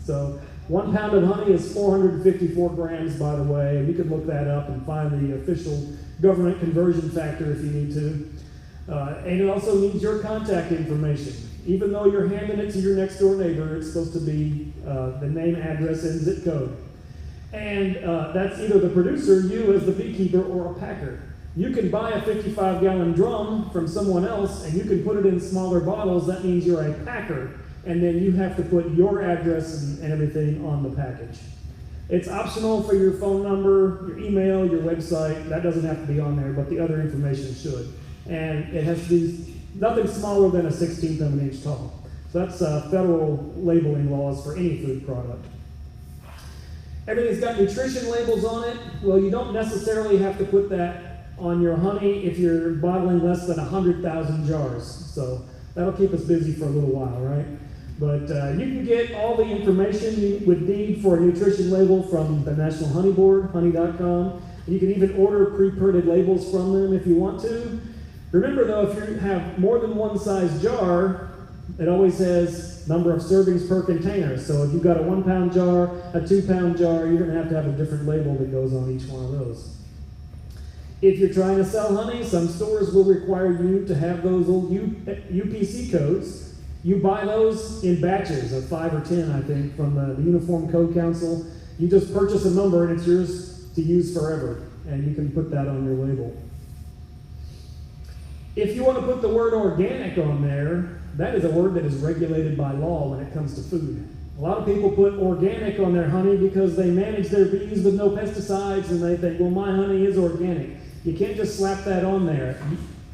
G: So 1 pound of honey is 454 grams, by the way, and you can look that up and find the official government conversion factor if you need to. And it also needs your contact information. Even though you're handing it to your next door neighbor, it's supposed to be the name, address, and zip code. And that's either the producer, you as the beekeeper, or a packer. You can buy a 55-gallon drum from someone else, and you can put it in smaller bottles. That means you're a packer. And then you have to put your address and everything on the package. It's optional for your phone number, your email, your website. That doesn't have to be on there, but the other information should. And it has to be nothing smaller than a 1/16 of an inch tall. So that's federal labeling laws for any food product. Everything's got nutrition labels on it. Well, you don't necessarily have to put that on your honey if you're bottling less than 100,000 jars. So that'll keep us busy for a little while, right? But you can get all the information you would need for a nutrition label from the National Honey Board, honey.com. You can even order pre-printed labels from them if you want to. Remember though, if you have more than one size jar, it always has number of servings per container. So if you've got a 1 pound jar, a 2 pound jar, you're going to have a different label that goes on each one of those. If you're trying to sell honey, some stores will require you to have those old UPC codes. You buy those in batches of 5 or 10, I think, from the Uniform Code Council. You just purchase a number and it's yours to use forever. And you can put that on your label. If you want to put the word organic on there, that is a word that is regulated by law when it comes to food. A lot of people put organic on their honey because they manage their bees with no pesticides, and they think, well, my honey is organic. You can't just slap that on there.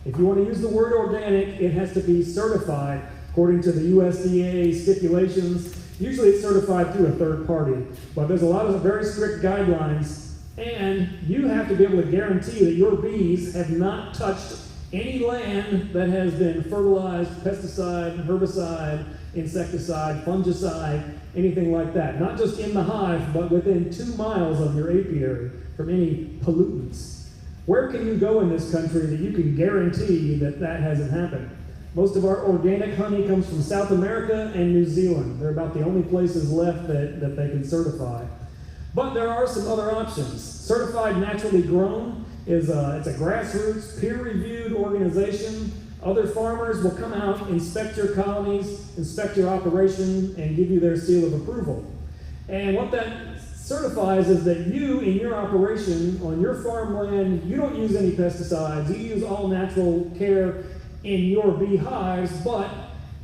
G: If you want to use the word organic, it has to be certified according to the USDA stipulations. Usually it's certified through a third party, but there's a lot of very strict guidelines, and you have to be able to guarantee that your bees have not touched any land that has been fertilized, pesticide, herbicide, insecticide, fungicide, anything like that. Not just in the hive, but within 2 miles of your apiary from any pollutants. Where can you go in this country that you can guarantee that that hasn't happened? Most of our organic honey comes from South America and New Zealand. They're about the only places left that they can certify. But there are some other options. Certified Naturally Grown it's a grassroots, peer-reviewed organization. Other farmers will come out, inspect your colonies, inspect your operation, and give you their seal of approval. And what that certifies is that you, in your operation, on your farmland, you don't use any pesticides. You use all natural care in your beehives, but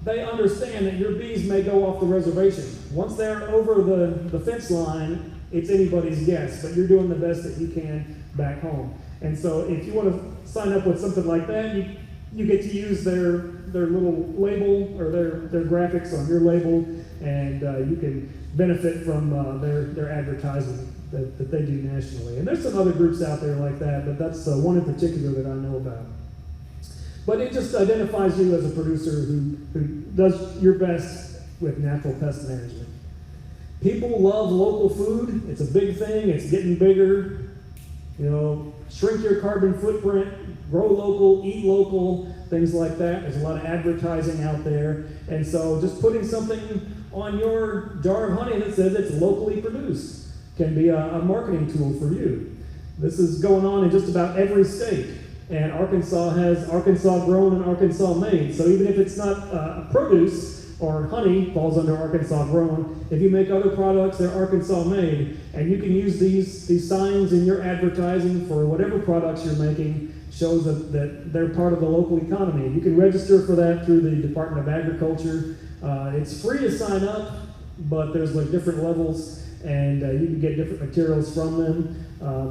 G: they understand that your bees may go off the reservation. Once they're over the fence line, it's anybody's guess, but you're doing the best that you can back home. And so if you want to sign up with something like that, you get to use their little label or their graphics on your label, and you can benefit from their advertising that they do nationally. And there's some other groups out there like that, but that's one in particular that I know about. But it just identifies you as a producer who does your best with natural pest management. People love local food. It's a big thing. It's getting bigger. You know, shrink your carbon footprint, grow local, eat local, things like that. There's a lot of advertising out there. And so just putting something on your jar of honey that says it's locally produced can be a marketing tool for you. This is going on in just about every state. And Arkansas has Arkansas grown and Arkansas made. So even if it's not produce, or honey falls under Arkansas grown, if you make other products, they're Arkansas made. And you can use these signs in your advertising for whatever products you're making, shows that they're part of the local economy. You can register for that through the Department of Agriculture. It's free to sign up, but there's like different levels, and you can get different materials from them.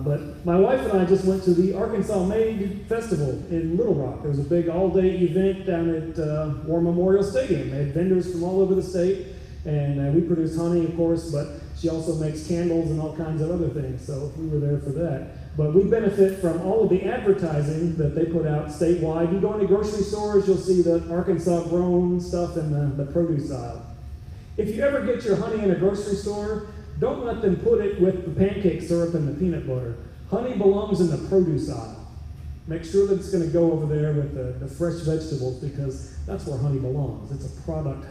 G: But my wife and I just went to the Arkansas Made Festival in Little Rock. There was a big all-day event down at War Memorial Stadium. They had vendors from all over the state, and we produced honey, of course, but she also makes candles and all kinds of other things, so we were there for that. But we benefit from all of the advertising that they put out statewide. You go into grocery stores, you'll see the Arkansas grown stuff in the produce aisle. If you ever get your honey in a grocery store, don't let them put it with the pancake syrup and the peanut butter. Honey belongs in the produce aisle. Make sure that it's going to go over there with the fresh vegetables, because that's where honey belongs. It's a product.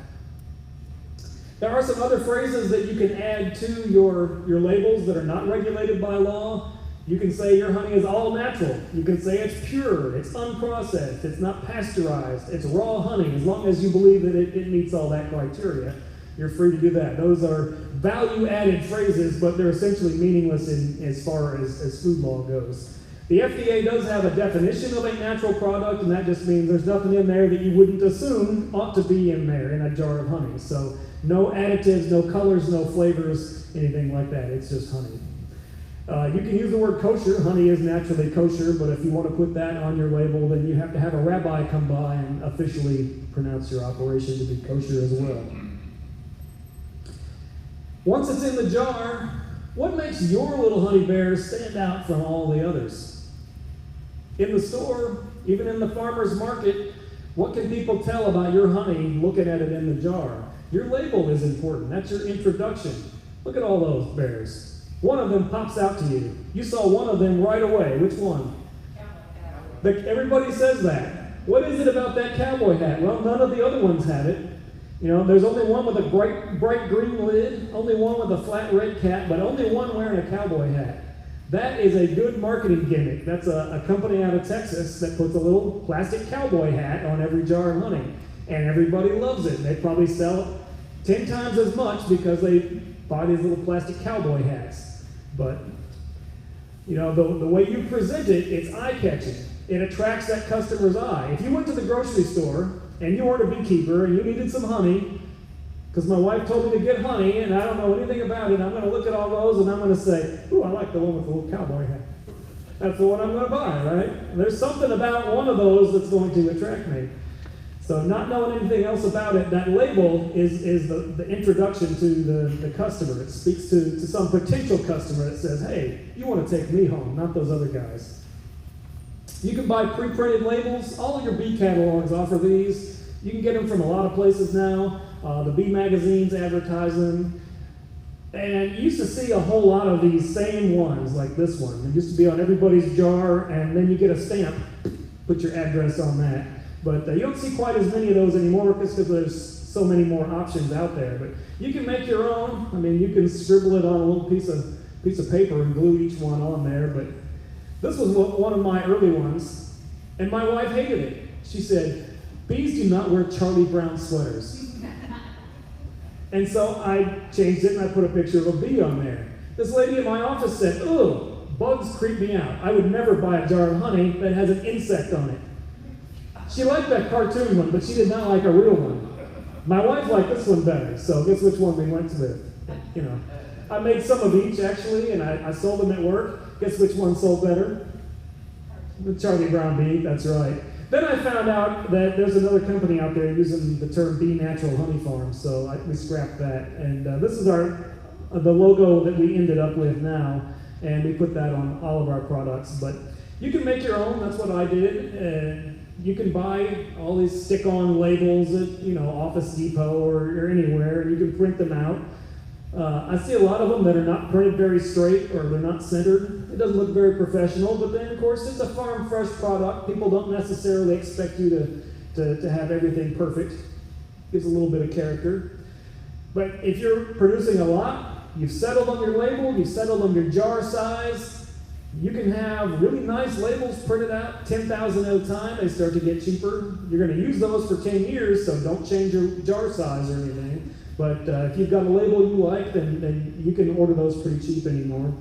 G: There are some other phrases that you can add to your labels that are not regulated by law. You can say your honey is all natural. You can say it's pure, it's unprocessed, it's not pasteurized, it's raw honey, as long as you believe that it meets all that criteria. You're free to do that. Those are value-added phrases, but they're essentially meaningless as far as food law goes. The FDA does have a definition of a natural product, and that just means there's nothing in there that you wouldn't assume ought to be in there in a jar of honey. So no additives, no colors, no flavors, anything like that. It's just honey. You can use the word kosher. Honey is naturally kosher, but if you want to put that on your label, then you have to have a rabbi come by and officially pronounce your operation to be kosher as well. Once it's in the jar, what makes your little honey bear stand out from all the others? In the store, even in the farmer's market, what can people tell about your honey looking at it in the jar? Your label is important. That's your introduction. Look at all those bears. One of them pops out to you. You saw one of them right away. Which one? Everybody says that. What is it about that cowboy hat? Well, none of the other ones have it. You know, there's only one with a bright green lid, only one with a flat red cap, but only one wearing a cowboy hat. That is a good marketing gimmick. That's a company out of Texas that puts a little plastic cowboy hat on every jar of honey, and everybody loves it. They probably sell it 10 times as much because they buy these little plastic cowboy hats. But, you know, the way you present it, it's eye-catching. It attracts that customer's eye. If you went to the grocery store and you weren't a beekeeper and you needed some honey, because my wife told me to get honey and I don't know anything about it, I'm going to look at all those and I'm going to say, ooh, I like the one with the little cowboy hat. That's the one I'm going to buy, right? There's something about one of those that's going to attract me. So not knowing anything else about it, that label is the introduction to the customer. It speaks to some potential customer that says, hey, you want to take me home, not those other guys. You can buy pre-printed labels. All of your bee catalogs offer these. You can get them from a lot of places now. The bee magazines advertise them. And you used to see a whole lot of these same ones, like this one. It used to be on everybody's jar, and then you get a stamp, put your address on that. But you don't see quite as many of those anymore because there's so many more options out there. But you can make your own. I mean, you can scribble it on a little piece of paper and glue each one on there. But this was one of my early ones, and my wife hated it. She said, bees do not wear Charlie Brown sweaters. And so I changed it and I put a picture of a bee on there. This lady in my office said, "Ugh, bugs creep me out. I would never buy a jar of honey that has an insect on it." She liked that cartoon one, but she did not like a real one. My wife liked this one better, so guess which one we went with. You know, I made some of each actually, and I sold them at work. Guess which one sold better? The Charlie Brown bee, that's right. Then I found out that there's another company out there using the term Bee Natural Honey Farm, so we scrapped that. And this is the logo that we ended up with now, and we put that on all of our products. But you can make your own, that's what I did. You can buy all these stick-on labels at, Office Depot or anywhere, and you can print them out. I see a lot of them that are not printed very straight or they're not centered. It doesn't look very professional, but then, of course, it's a farm fresh product. People don't necessarily expect you to have everything perfect. Gives a little bit of character. But if you're producing a lot, you've settled on your label, you've settled on your jar size, you can have really nice labels printed out, 10,000 at a time. They start to get cheaper. You're going to use those for 10 years, so don't change your jar size or anything. But if you've got a label you like, then you can order those pretty cheap anymore.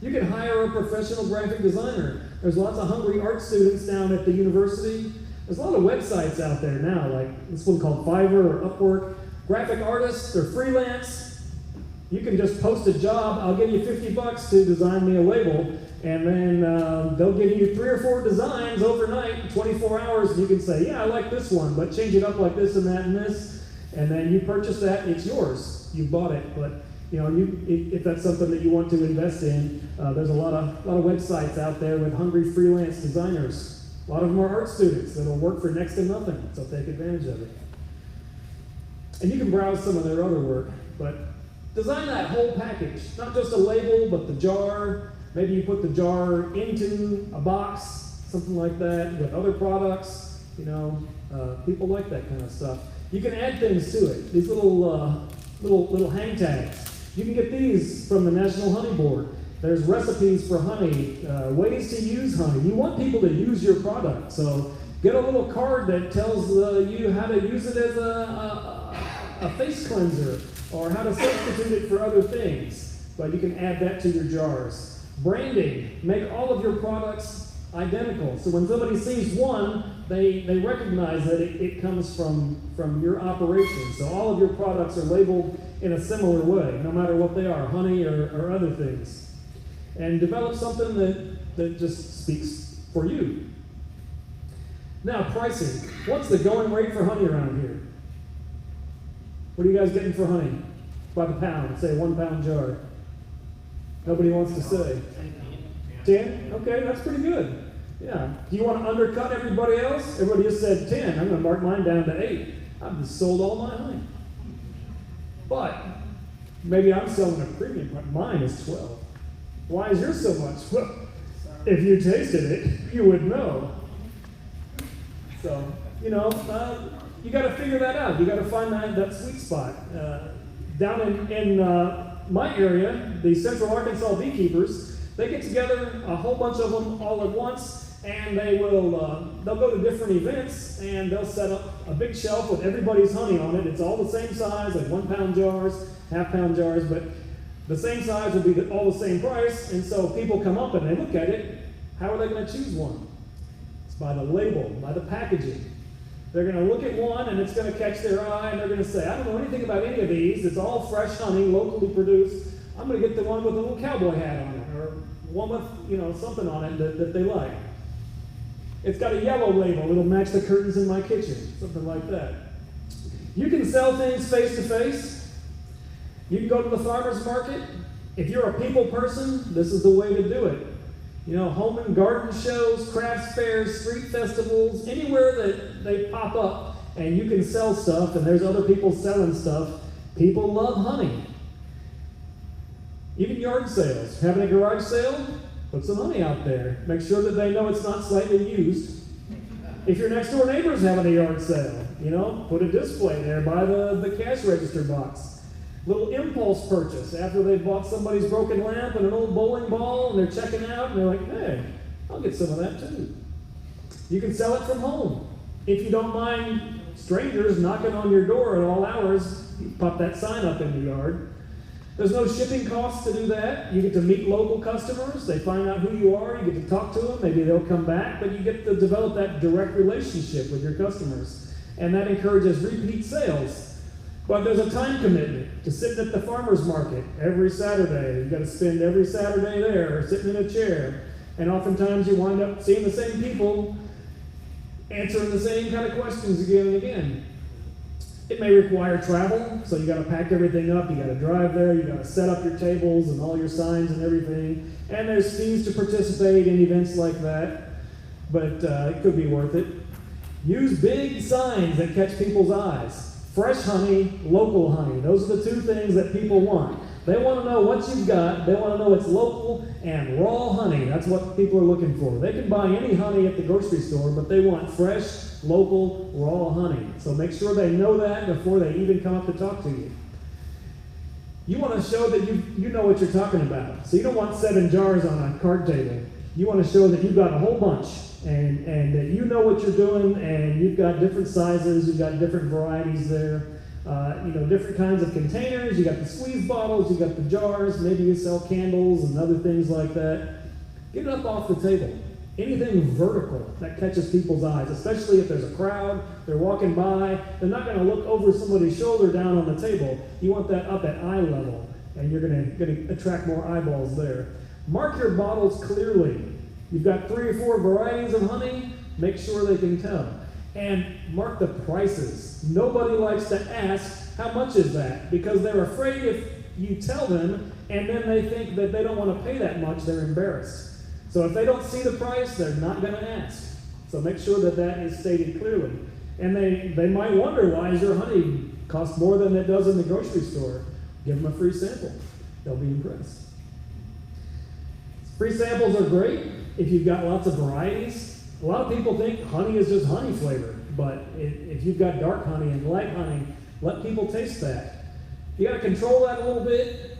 G: You can hire a professional graphic designer. There's lots of hungry art students down at the university. There's a lot of websites out there now, like this one called Fiverr or Upwork. Graphic artists, they're freelance. You can just post a job. I'll give you $50 to design me a label, and then they'll give you 3 or 4 designs overnight, 24 hours, and you can say, yeah, I like this one, but change it up like this and that and this. And then you purchase that, it's yours. You bought it. But if that's something that you want to invest in, there's a lot of websites out there with hungry freelance designers. A lot of them are art students that'll work for next to nothing, so take advantage of it. And you can browse some of their other work, but design that whole package, not just a label, but the jar. Maybe you put the jar into a box, something like that, with other products. People like that kind of stuff. You can add things to it. These little hang tags. You can get these from the National Honey Board. There's recipes for honey, ways to use honey. You want people to use your product, so get a little card that tells you how to use it as a face cleanser or how to substitute it for other things. But you can add that to your jars. Branding. Make all of your products identical. So when somebody sees one, they recognize that it comes from your operation. So all of your products are labeled in a similar way, no matter what they are, honey or other things. And develop something that just speaks for you. Now, pricing. What's the going rate for honey around here? What are you guys getting for honey? By the pound, say a 1 pound jar. Nobody wants to say. 10? Okay, that's pretty good. Yeah. Do you want to undercut everybody else? Everybody just said 10. I'm going to mark mine down to 8. I've just sold all my honey. But maybe I'm selling a premium, but mine is 12. Why is yours so much? Well, if you tasted it, you would know. So, you got to figure that out. You got to find that sweet spot. Down in my area, the Central Arkansas beekeepers, they get together, a whole bunch of them all at once, and they'll go to different events, and they'll set up a big shelf with everybody's honey on it. It's all the same size, like 1 pound jars, half pound jars, but the same size will be all the same price, and so people come up and they look at it. How are they going to choose one? It's by the label, by the packaging. They're going to look at one and it's going to catch their eye and they're going to say, I don't know anything about any of these. It's all fresh honey, locally produced. I'm going to get the one with a little cowboy hat on it, or one with, something on it that they like. It's got a yellow label. It'll match the curtains in my kitchen, something like that. You can sell things face to face. You can go to the farmer's market. If you're a people person, this is the way to do it. Home and garden shows, crafts fairs, street festivals, anywhere that they pop up and you can sell stuff and there's other people selling stuff, people love honey. Even yard sales. Having a garage sale, put some honey out there. Make sure that they know it's not slightly used. If your next door neighbor's having a yard sale, put a display there by the cash register box. Little impulse purchase after they bought somebody's broken lamp and an old bowling ball and they're checking out and they're like, hey, I'll get some of that too. You can sell it from home. If you don't mind strangers knocking on your door at all hours, you pop that sign up in the yard. There's no shipping costs to do that. You get to meet local customers. They find out who you are. You get to talk to them. Maybe they'll come back, but you get to develop that direct relationship with your customers. And that encourages repeat sales. But there's a time commitment to sitting at the farmer's market every Saturday. You've got to spend every Saturday there, sitting in a chair. And oftentimes you wind up seeing the same people answering the same kind of questions again and again. It may require travel, so you got to pack everything up. You got to drive there. You got to set up your tables and all your signs and everything. And there's fees to participate in events like that, but it could be worth it. Use big signs that catch people's eyes. Fresh honey, local honey. Those are the two things that people want. They want to know what you've got. They want to know it's local and raw honey. That's what people are looking for. They can buy any honey at the grocery store, but they want fresh, local, raw honey. So make sure they know that before they even come up to talk to you. You want to show that you know what you're talking about. So you don't want 7 jars on a card table. You want to show that you've got a whole bunch and that you know what you're doing and you've got different sizes, you've got different varieties there. Different kinds of containers. You got the squeeze bottles, you got the jars. Maybe you sell candles and other things like that. Get it up off the table. Anything vertical that catches people's eyes, especially if there's a crowd, they're walking by, they're not going to look over somebody's shoulder down on the table. You want that up at eye level, and you're going to attract more eyeballs there. Mark your bottles clearly. You've got 3 or 4 varieties of honey, make sure they can tell. And mark the prices. Nobody likes to ask, how much is that? Because they're afraid if you tell them, and then they think that they don't want to pay that much, they're embarrassed. So if they don't see the price, they're not going to ask. So make sure that that is stated clearly. And they might wonder, why does your honey cost more than it does in the grocery store? Give them a free sample. They'll be impressed. Free samples are great if you've got lots of varieties. A lot of people think honey is just honey flavor, but if you've got dark honey and light honey, let people taste that. You got to control that a little bit.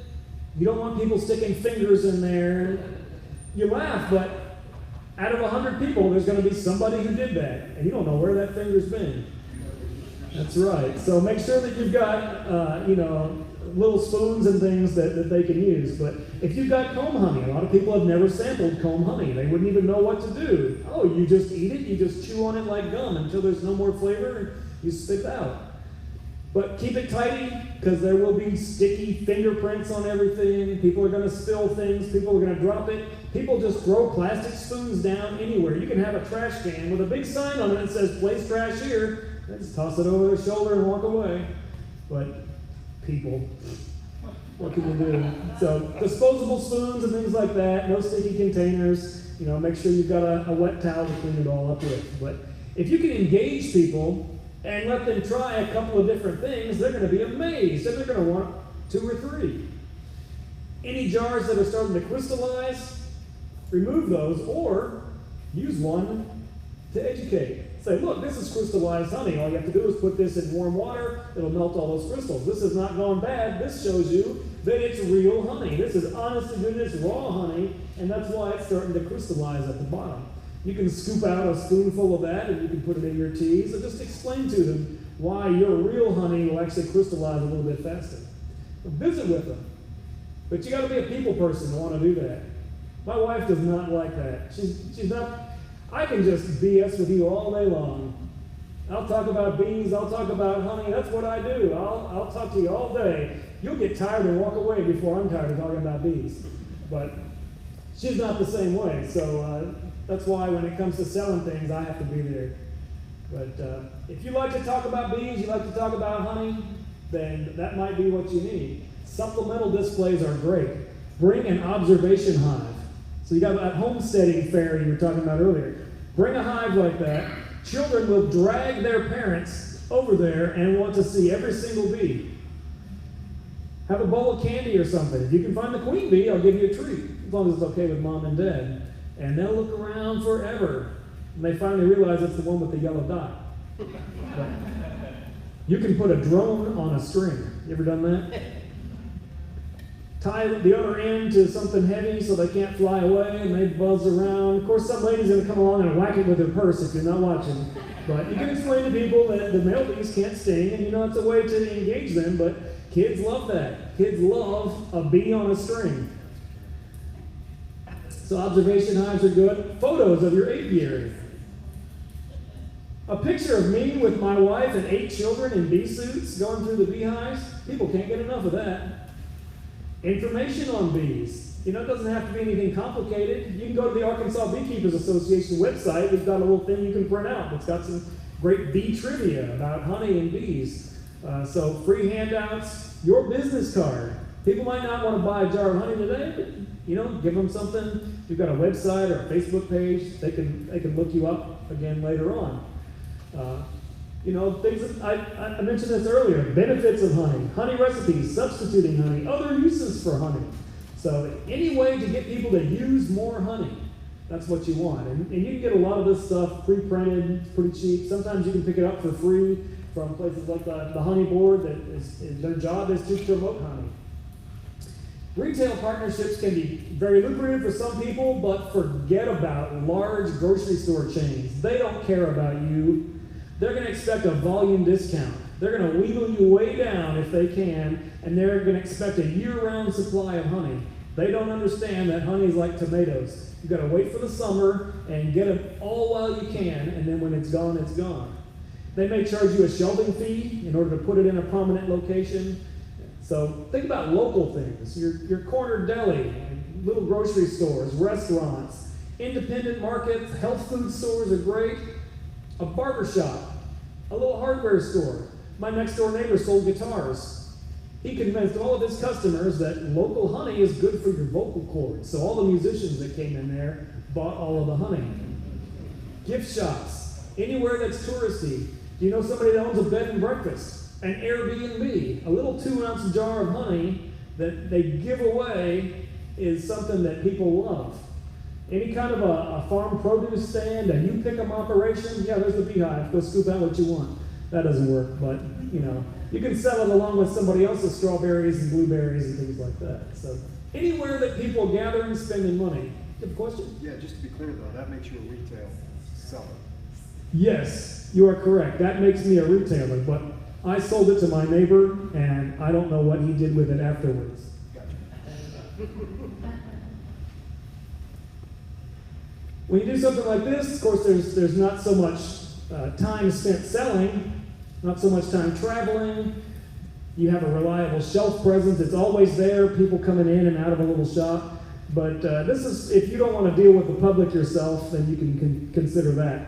G: You don't want people sticking fingers in there. You laugh, but out of 100 people, there's going to be somebody who did that, and you don't know where that finger's been. That's right. So make sure that you've got, little spoons and things that they can use. But if you've got comb honey, a lot of people have never sampled comb honey. They wouldn't even know what to do. Oh, you just eat it, you just chew on it like gum until there's no more flavor, and you spit it out. But keep it tidy, because there will be sticky fingerprints on everything. People are going to spill things. People are going to drop it. People just throw plastic spoons down anywhere. You can have a trash can with a big sign on it that says, place trash here. They just toss it over their shoulder and walk away. But people, what can you do? So disposable spoons and things like that, no sticky containers. Make sure you've got a wet towel to clean it all up with. But if you can engage people and let them try a couple of different things, they're going to be amazed, and they're going to want 2 or 3. Any jars that are starting to crystallize, remove those, or use one to educate. Say, look, this is crystallized honey. All you have to do is put this in warm water. It'll melt all those crystals. This has not gone bad. This shows you that it's real honey. This is honest to goodness raw honey, and that's why it's starting to crystallize at the bottom. You can scoop out a spoonful of that, and you can put it in your tea. So just explain to them why your real honey will actually crystallize a little bit faster. Visit with them. But you got to be a people person to want to do that. My wife does not like that. She's not. I can just BS with you all day long. I'll talk about bees, I'll talk about honey, that's what I do. I'll talk to you all day. You'll get tired and walk away before I'm tired of talking about bees. But she's not the same way, so that's why when it comes to selling things, I have to be there. But if you like to talk about bees, you like to talk about honey, then that might be what you need. Supplemental displays are great. Bring an observation hive. So you got that homesteading fair you were talking about earlier. Bring a hive like that. Children will drag their parents over there and want to see every single bee. Have a bowl of candy or something. If you can find the queen bee, I'll give you a treat, as long as it's okay with mom and dad. And they'll look around forever. And they finally realize it's the one with the yellow dot. But you can put a drone on a string. You ever done that? Tie the other end to something heavy so they can't fly away and they buzz around. Of course, some lady's going to come along and whack it with her purse if you're not watching. But you can explain to people that the male bees can't sting, and you know it's a way to engage them, but kids love that. Kids love a bee on a string. So observation hives are good. Photos of your apiary. A picture of me with my wife and 8 children in bee suits going through the beehives. People can't get enough of that. Information on bees. You know, it doesn't have to be anything complicated. You can go to the Arkansas Beekeepers Association website. It's got a little thing you can print out. It's got some great bee trivia about honey and bees. So free handouts, your business card. People might not want to buy a jar of honey today, but you know, give them something. You've got a website or a Facebook page. They can look you up again later on. You know, things that I mentioned this earlier, benefits of honey recipes, substituting honey, other uses for honey. So any way to get people to use more honey, that's what you want. And you can get a lot of this stuff pre-printed, pretty cheap. Sometimes you can pick it up for free from places like the Honey Board, their job is to promote honey. Retail partnerships can be very lucrative for some people, but forget about large grocery store chains. They don't care about you. They're going to expect a volume discount. They're going to wheedle you way down if they can, and they're going to expect a year-round supply of honey. They don't understand that honey is like tomatoes. You've got to wait for the summer and get it all while you can, and then when it's gone, it's gone. They may charge you a shelving fee in order to put it in a prominent location. So think about local things, your corner deli, little grocery stores, restaurants, independent markets, health food stores are great. A barber shop, a little hardware store. My next door neighbor sold guitars. He convinced all of his customers that local honey is good for your vocal cords. So all the musicians that came in there bought all of the honey. Gift shops, anywhere that's touristy. Do you know somebody that owns a bed and breakfast, an Airbnb? A little 2-ounce jar of honey that they give away is something that people love. Any kind of a farm produce stand, a you pick 'em operation, yeah, there's the beehive. Go scoop out what you want. That doesn't work, but you know, you can sell it along with somebody else's strawberries and blueberries and things like that. So anywhere that people gather and spending money. You have a question?
F: Yeah, just to be clear though, that makes you a retail seller.
G: Yes, you are correct. That makes me a retailer, but I sold it to my neighbor, and I don't know what he did with it afterwards.
F: Gotcha.
G: When you do something like this, of course, there's not so much time spent selling, not so much time traveling. You have a reliable shelf presence. It's always there, people coming in and out of a little shop. But this is, if you don't want to deal with the public yourself, then you can consider that.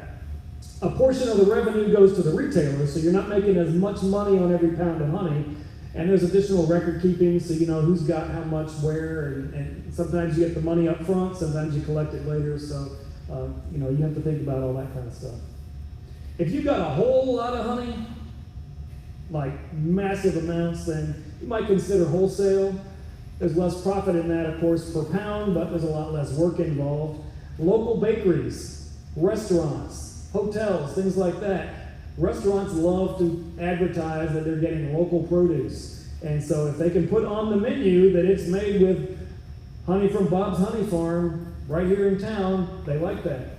G: A portion of the revenue goes to the retailer, so you're not making as much money on every pound of honey. And there's additional record keeping, so you know who's got how much where, and sometimes you get the money up front, sometimes you collect it later, so you know, you have to think about all that kind of stuff. If you've got a whole lot of honey, like massive amounts, then you might consider wholesale. There's less profit in that, of course, per pound, but there's a lot less work involved. Local bakeries, restaurants, hotels, things like that. Restaurants love to advertise that they're getting local produce. And so if they can put on the menu that it's made with honey from Bob's Honey Farm right here in town, they like that.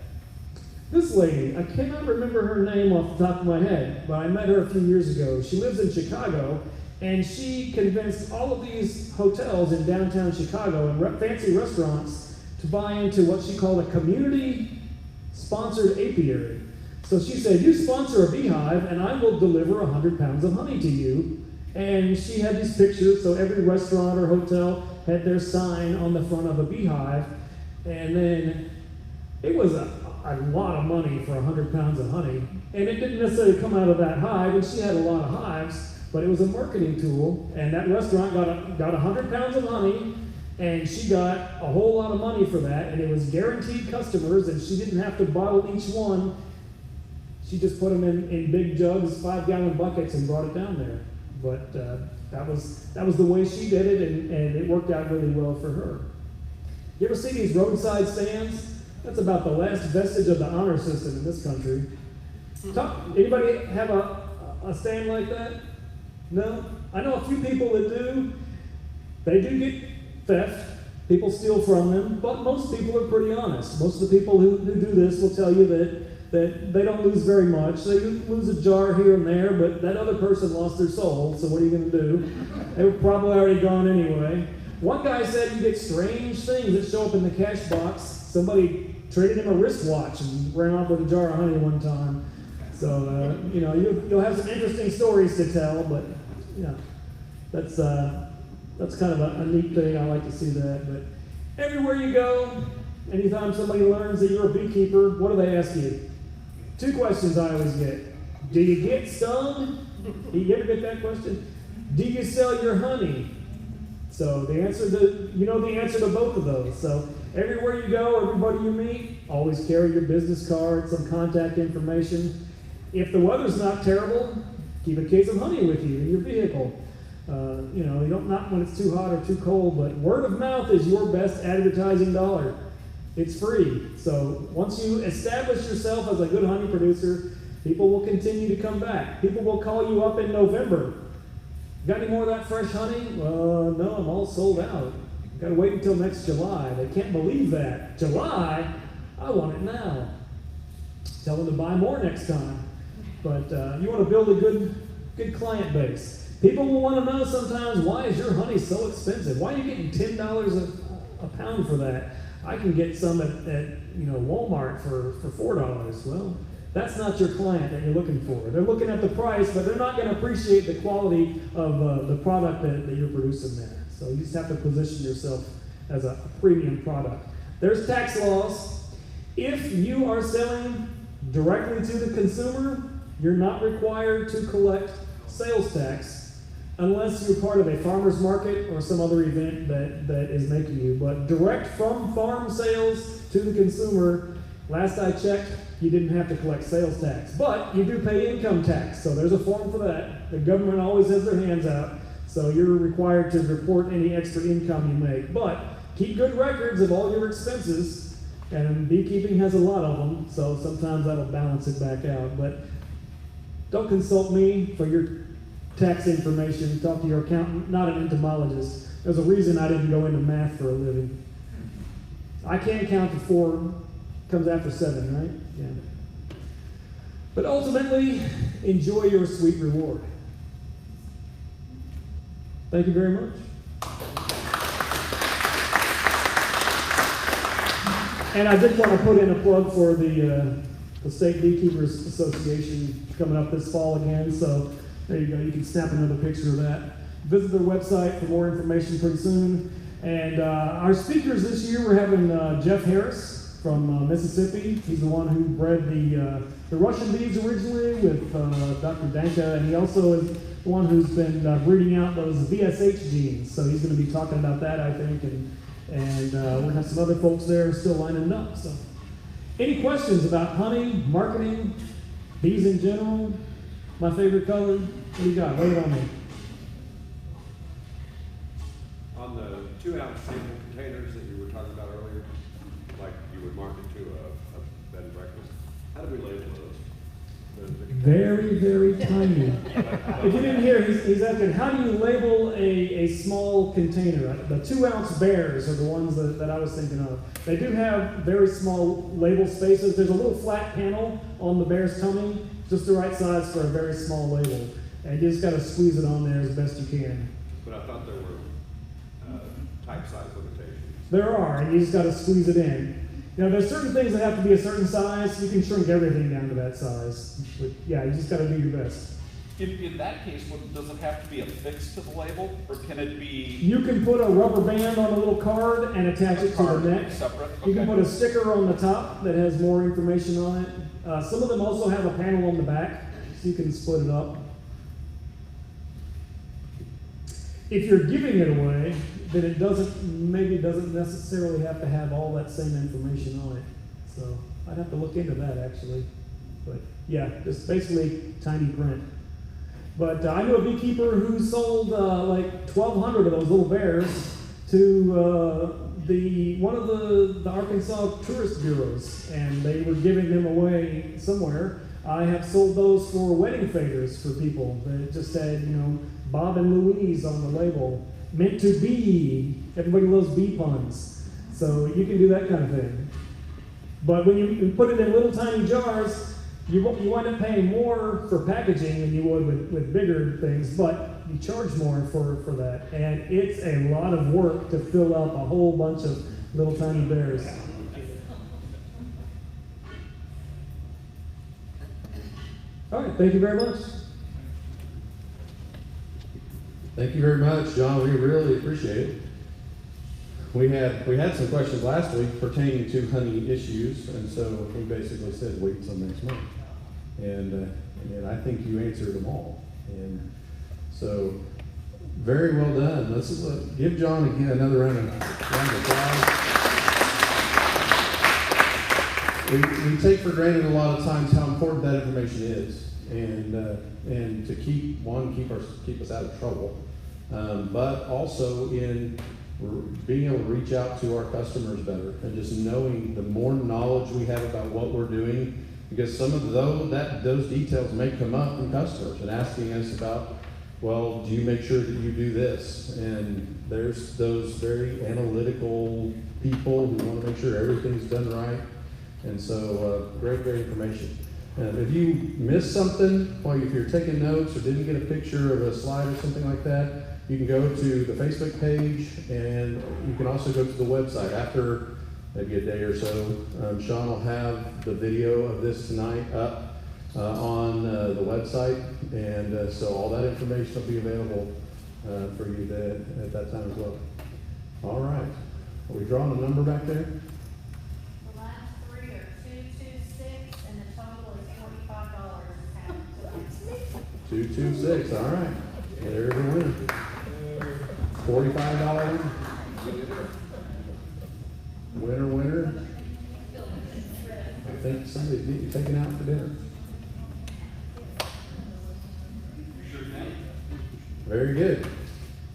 G: This lady, I cannot remember her name off the top of my head, but I met her a few years ago. She lives in Chicago, and she convinced all of these hotels in downtown Chicago and fancy restaurants to buy into what she called a community-sponsored apiary. So she said, you sponsor a beehive and I will deliver 100 pounds of honey to you. And she had these pictures, so every restaurant or hotel had their sign on the front of a beehive. And then it was a lot of money for 100 pounds of honey. And it didn't necessarily come out of that hive, and she had a lot of hives, but it was a marketing tool. And that restaurant got 100 pounds of honey, and she got a whole lot of money for that, and it was guaranteed customers, and she didn't have to bottle each one. She just put them in big jugs, 5-gallon buckets, and brought it down there. But that was the way she did it, and it worked out really well for her. You ever see these roadside stands? That's about the last vestige of the honor system in this country. Anybody have a stand like that? No? I know a few people that do. They do get theft. People steal from them, but most people are pretty honest. Most of the people who do this will tell you that they don't lose very much. They lose a jar here and there, but that other person lost their soul, so what are you going to do? They were probably already gone anyway. One guy said you get strange things that show up in the cash box. Somebody traded him a wristwatch and ran off with a jar of honey one time. So, you'll have some interesting stories to tell, but, yeah, that's kind of a neat thing. I like to see that. But everywhere you go, anytime somebody learns that you're a beekeeper, what do they ask you? 2 questions I always get. Do you get stung? Do you ever get that question? Do you sell your honey? So the answer to both of those. So everywhere you go, everybody you meet, always carry your business card, some contact information. If the weather's not terrible, keep a case of honey with you in your vehicle. You don't, not when it's too hot or too cold, but word of mouth is your best advertising dollar. It's free. So once you establish yourself as a good honey producer, people will continue to come back. People will call you up in November. Got any more of that fresh honey? No, I'm all sold out. Got to wait until next July. They can't believe that. July? I want it now. Tell them to buy more next time. But you want to build a good client base. People will want to know sometimes, why is your honey so expensive? Why are you getting $10 a pound for that? I can get some at Walmart for $4. Well, that's not your client that you're looking for. They're looking at the price, but they're not going to appreciate the quality of the product that you're producing there. So you just have to position yourself as a premium product. There's tax laws. If you are selling directly to the consumer, you're not required to collect sales tax unless you're part of a farmer's market or some other event that is making you. But direct from farm sales to the consumer, last I checked, you didn't have to collect sales tax. But you do pay income tax, so there's a form for that. The government always has their hands out, so you're required to report any extra income you make. But keep good records of all your expenses, and beekeeping has a lot of them, so sometimes that'll balance it back out. But don't consult me for your tax information. Talk to your accountant, not an entomologist. There's a reason I didn't go into math for a living. I can count to 4, comes after 7, right? Yeah. But ultimately, enjoy your sweet reward. Thank you very much. And I did want to put in a plug for the State Beekeepers Association coming up this fall again. So there you go. You can snap another picture of that. Visit their website for more information pretty soon. And our speakers this year, we're having Jeff Harris from Mississippi. He's the one who bred the Russian bees originally with Dr. Danka, and he also is the one who's been breeding out those VSH genes. So he's going to be talking about that, I think, and we'll have some other folks there still lining up. So, any questions about honey, marketing, bees in general? My favorite color? What do you got? Lay it on me.
C: On the 2-ounce sample containers that you were talking about earlier, like you would market to a bed and breakfast, how do we label those?
G: Very, very tiny. If you didn't hear, he's asking, how do you label a small container? The 2-ounce bears are the ones that I was thinking of. They do have very small label spaces. There's a little flat panel on the bear's tummy, just the right size for a very small label. And you just got to squeeze it on there as best you can.
C: But I thought there were type size limitations.
G: There are, and you just got to squeeze it in. Now, there's certain things that have to be a certain size. You can shrink everything down to that size. But yeah, you just got to do your best.
H: In that case, does it have to be affixed to the label, or can it be?
G: You can put a rubber band on a little card and attach it to the neck.
H: Separate?
G: You can
H: Okay.
G: put a sticker on the top that has more information on it. Some of them also have a panel on the back, so you can split it up. If you're giving it away, then it doesn't necessarily have to have all that same information on it. So I'd have to look into that actually. But yeah, just basically tiny print. But I knew a beekeeper who sold like 1,200 of those little bears to one of the Arkansas tourist bureaus, and they were giving them away somewhere. I have sold those for wedding favors for people. They just said, Bob and Louise on the label. Meant to be. Everybody loves bee puns. So you can do that kind of thing. But when you put it in little tiny jars, you wind up paying more for packaging than you would with bigger things, but you charge more for that. And it's a lot of work to fill up a whole bunch of little tiny bears. All right, thank you very much.
A: Thank you very much, John. We really appreciate it. We had some questions last week pertaining to honey issues, and so we basically said wait until next month. And I think you answered them all. And so, very well done. Let's give John again another round of applause. We take for granted a lot of times how important that information is, and to keep us out of trouble, but also in being able to reach out to our customers better, and just knowing the more knowledge we have about what we're doing, because some of those details may come up from customers and asking us about, well, do you make sure that you do this? And there's those very analytical people who want to make sure everything's done right. And so, great information. If you missed something, if you're taking notes or didn't get a picture of a slide or something like that, you can go to the Facebook page, and you can also go to the website. After maybe a day or so, Sean will have the video of this tonight up on the website, and so all that information will be available for you at that time as well. All right. Are we drawing a number back there?
I: The last three are 226, and the total is $45.
A: 226. All right. There's a winner. $45 winner. I think somebody's getting taken out for dinner. Very good.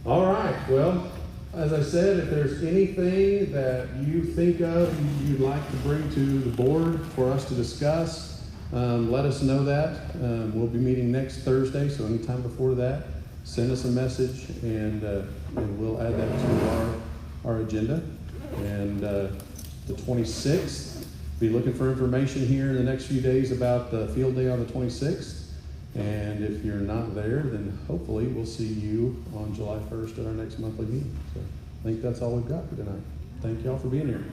A: All right. Well, as I said, if there's anything that you think of you'd like to bring to the board for us to discuss, let us know that. We'll be meeting next Thursday, so anytime before that, send us a message, and we'll add that to our agenda. And the 26th, be looking for information here in the next few days about the field day on the 26th. And if you're not there, then hopefully we'll see you on July 1st at our next monthly meeting. So I think that's all we've got for tonight. Thank you all for being here.